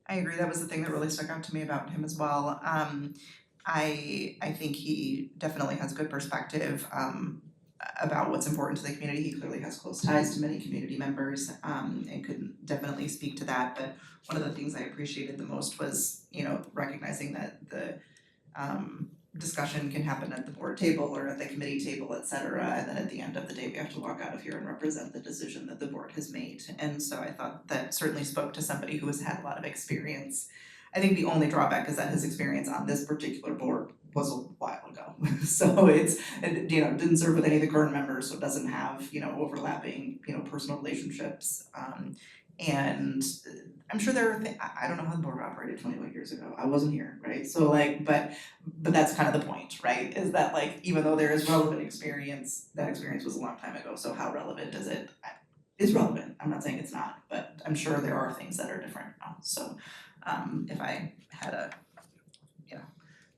I agree, that was the thing that really stuck out to me about him as well. I think he definitely has good perspective about what's important to the community. He clearly has close ties to many community members and could definitely speak to that. But one of the things I appreciated the most was, you know, recognizing that the discussion can happen at the board table or at the committee table, et cetera, and then at the end of the day, we have to walk out of here and represent the decision that the board has made. And so I thought that certainly spoke to somebody who has had a lot of experience. I think the only drawback is that his experience on this particular board was a while ago. So it didn't serve with any of the current members, so it doesn't have, overlapping, personal relationships. And I'm sure there are I don't know how the board operated 21 years ago. I wasn't here, right? So but that's kind of the point, right? Is that even though there is relevant experience, that experience was a long time ago. So how relevant is it? It's relevant. I'm not saying it's not, but I'm sure there are things that are different now. So if I had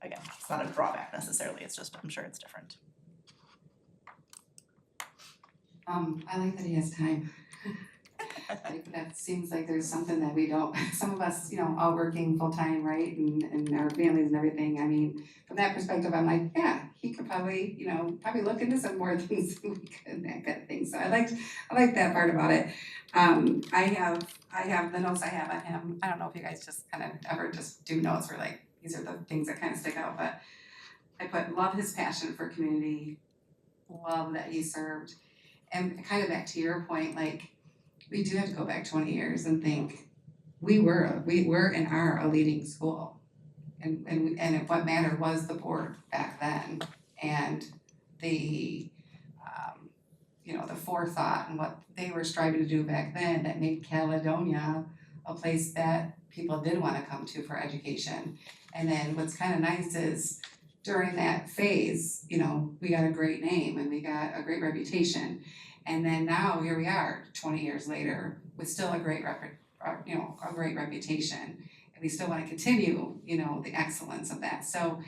again, it's not a drawback necessarily, it's just, I'm sure it's different. I like that he has time. That seems like there's something that we don't, some of us, all working full-time, right, and our families and everything, I mean, from that perspective, I'm like, yeah, he could probably, probably look into some more things than we could, that kind of thing, so I like that part about it. I have the notes I have on him, I don't know if you guys just kind of ever just do notes where these are the things that kind of stick out, but I put love his passion for community, love that he served, and kind of back to your point, we do have to go back 20 years and think we were and are a leading school, and what mattered was the board back then, and the the forethought and what they were striving to do back then that made Caledonia a place that people did want to come to for education. And then what's kind of nice is during that phase, we got a great name and we got a great reputation. And then now here we are 20 years later with still a great reputation. And we still want to continue, the excellence of that. So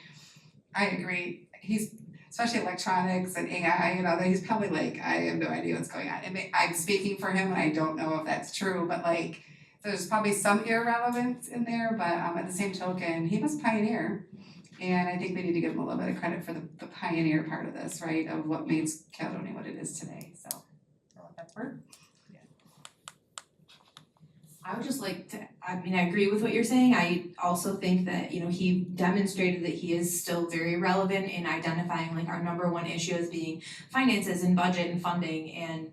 I agree. He's especially electronics and AI and all that, he's probably I have no idea what's going on. I'm speaking for him and I don't know if that's true, but there's probably some irrelevance in there, but at the same token, he was a pioneer. And I think we need to give him a little bit of credit for the pioneer part of this, right, of what makes Caledonia what it is today, so I'll let that work. I would just like to, I agree with what you're saying. I also think that, he demonstrated that he is still very relevant in identifying our number one issue as being finances and budget and funding, and,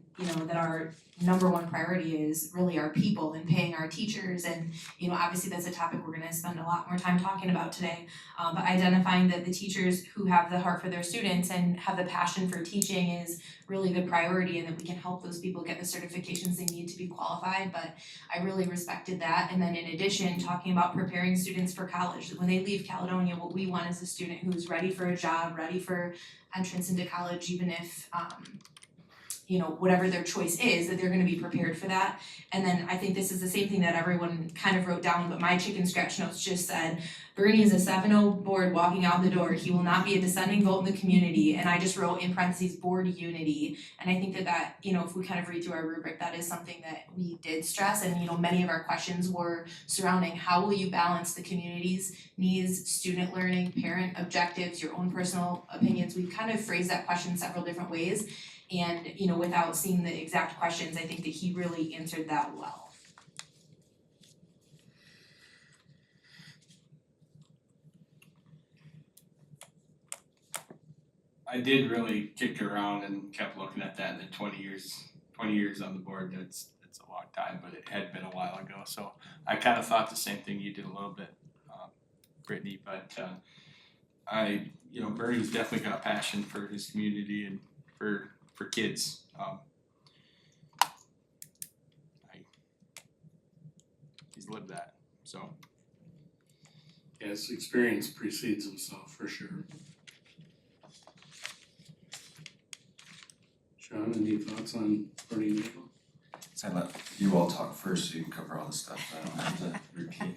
that our number one priority is really our people and paying our teachers, and obviously that's a topic we're gonna spend a lot more time talking about today, but identifying that the teachers who have the heart for their students and have the passion for teaching is really the priority, and that we can help those people get the certifications they need to be qualified. But I really respected that. And then in addition, talking about preparing students for college, when they leave Caledonia, what we want is a student who's ready for a job, ready for entrance into college, even if whatever their choice is, that they're gonna be prepared for that. And then I think this is the same thing that everyone kind of wrote down, but my chicken scratch notes just said, Bernie is a 7-0 board walking out the door. He will not be a dissenting vote in the community. And I just wrote in parentheses, board unity. And I think that, if we kind of read through our rubric, that is something that we did stress. And, many of our questions were surrounding how will you balance the community's needs, student learning, parent objectives, your own personal opinions. We kind of phrased that question several different ways. And, you know, without seeing the exact questions, I think that he really answered that well. I did really kick around and kept looking at that in the 20 years on the board, it's a long time, but it had been a while ago, so I kind of thought the same thing you did a little bit, Brittany, but Bernie's definitely got passion for his community and for kids. He's lived that, so. Yes, experience precedes himself for sure. Sean, any thoughts on Bernie Maple? So I let you all talk first so you can cover all the stuff, so I don't have to repeat.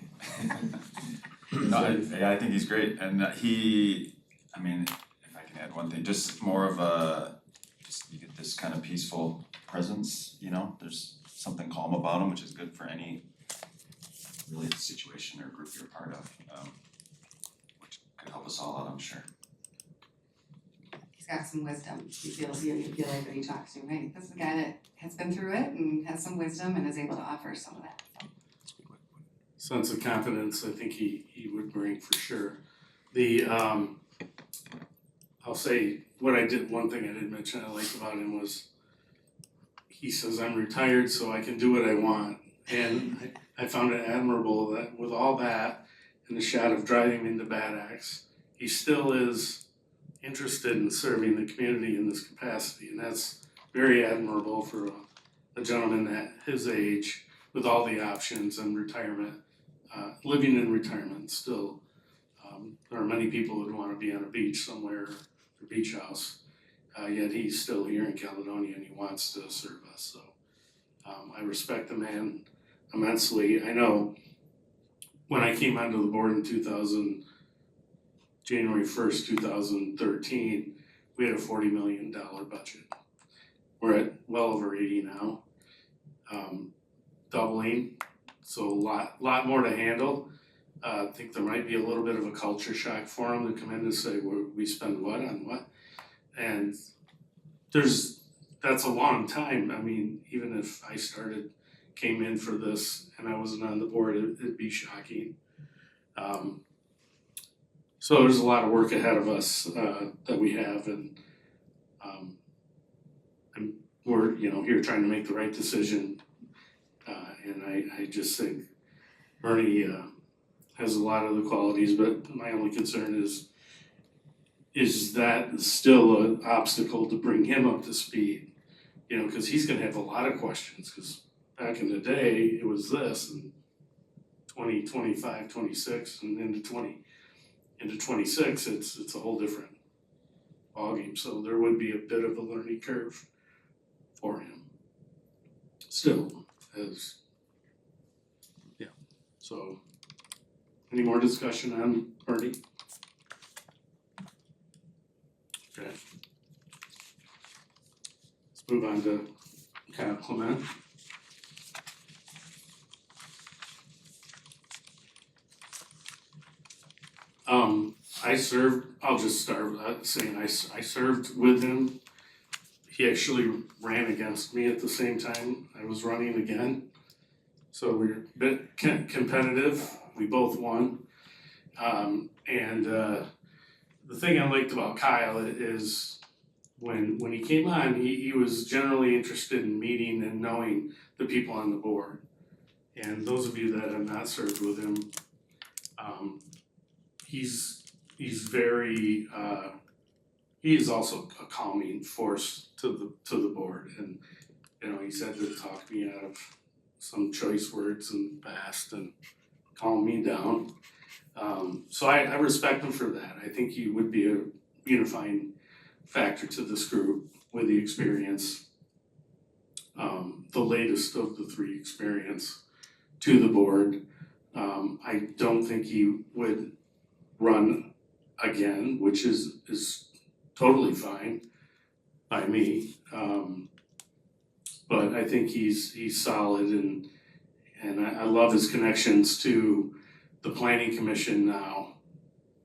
No, I think he's great, and I mean, if I can add one thing, just more of you get this kind of peaceful presence, you know, there's something calm about him, which is good for any really situation or group you're part of, which could help us all out, I'm sure. He's got some wisdom, you feel like when you talk to him, right? This is a guy that has been through it and has some wisdom and is able to offer some of that. Sense of confidence, I think he would bring for sure. I'll say one thing I did mention I liked about him was he says, I'm retired so I can do what I want. And I found it admirable that with all that and the shot of driving into Bad Axe, he still is interested in serving the community in this capacity. And that's very admirable for a gentleman at his age with all the options and retirement. Living in retirement still, there are many people who want to be on a beach somewhere, or beach house, yet he's still here in Caledonia and he wants to serve us, so I respect the man immensely. I know when I came onto the board in January 1st, 2013, we had a $40 million budget. We're at well over 80 now, doubling. So a lot more to handle. I think there might be a little bit of a culture shock for them to come in and say, we spend what on what? And that's a long time. I mean, even if I came in for this and I wasn't on the board, it'd be shocking. So there's a lot of work ahead of us that we have, and we're here trying to make the right decision. And I just think Bernie has a lot of the qualities, but my only concern is that still an obstacle to bring him up to speed? Because he's gonna have a lot of questions, because back in the day, it was this, and 25, 26, and into 26, it's a whole different ballgame, so there would be a bit of a learning curve for him. Still, so, any more discussion on Bernie? Okay. Let's move on to Kyle Clement. I'll just start saying I served with him. He actually ran against me at the same time I was running again. So we were a bit competitive, we both won. The thing I liked about Kyle is when he came on, he was generally interested in meeting and knowing the people on the board. And those of you that have not served with him, he's very, he is also a calming force to the board. And, he's had to talk me out of some choice words in the past and calm me down. So I respect him for that. I think he would be a unifying factor to this group with the experience, the latest of the three experience to the board. I don't think he would run again, which is totally fine by me. But I think he's solid, and I love his connections to the planning commission now.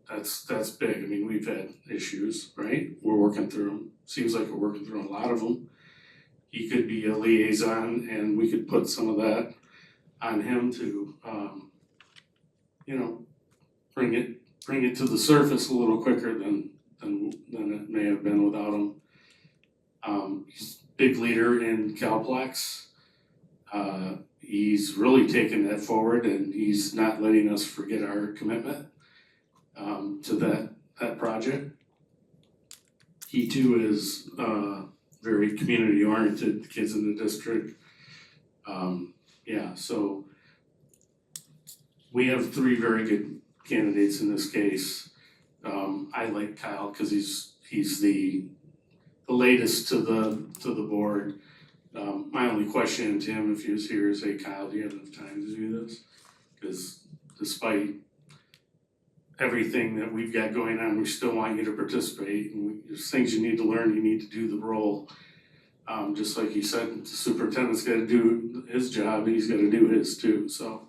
that's big. I mean, we've had issues, right? We're working through them. Seems like we're working through a lot of them. He could be a liaison and we could put some of that on him to, you know, bring it to the surface a little quicker than it may have been without him. He's a big leader in Calplex. He's really taken that forward and he's not letting us forget our commitment to that project. He too is very community oriented, kids in the district. So we have 3 very good candidates in this case. I like Kyle because he's the latest to the board. My only question to him if he was here is, hey Kyle, do you have enough time to do this? Because despite everything that we've got going on, we still want you to participate, and there's things you need to learn, you need to do the role. Just like you said, the superintendent's gotta do his job, he's gotta do his too, so.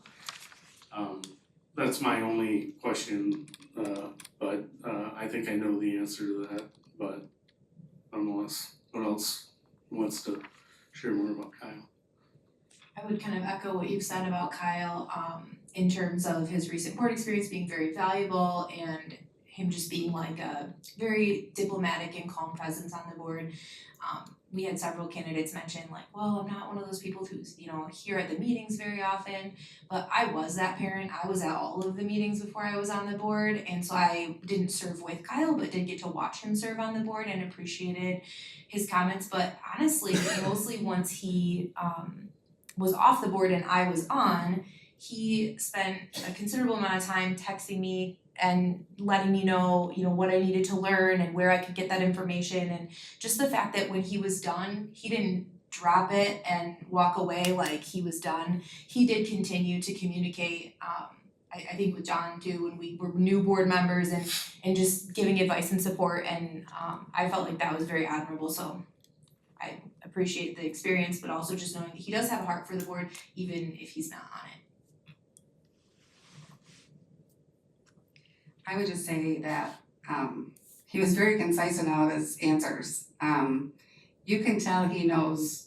That's my only question, but I think I know the answer to that, but nonetheless, what else wants to share more about Kyle? I would kind of echo what you've said about Kyle, in terms of his recent board experience being very valuable and him just being like a very diplomatic and calm presence on the board. We had several candidates mention like, well, I'm not one of those people who's, here at the meetings very often, but I was that parent. I was at all of the meetings before I was on the board, and so I didn't serve with Kyle, but did get to watch him serve on the board and appreciated his comments. But honestly, mostly once he was off the board and I was on, he spent a considerable amount of time texting me and letting me know, what I needed to learn and where I could get that information. And just the fact that when he was done, he didn't drop it and walk away like he was done. He did continue to communicate, I think with John too, when we were new board members and just giving advice and support. And I felt like that was very admirable. So I appreciate the experience, but also just knowing that he does have a heart for the board, even if he's not on it. I would just say that he was very concise in all of his answers. You can tell he knows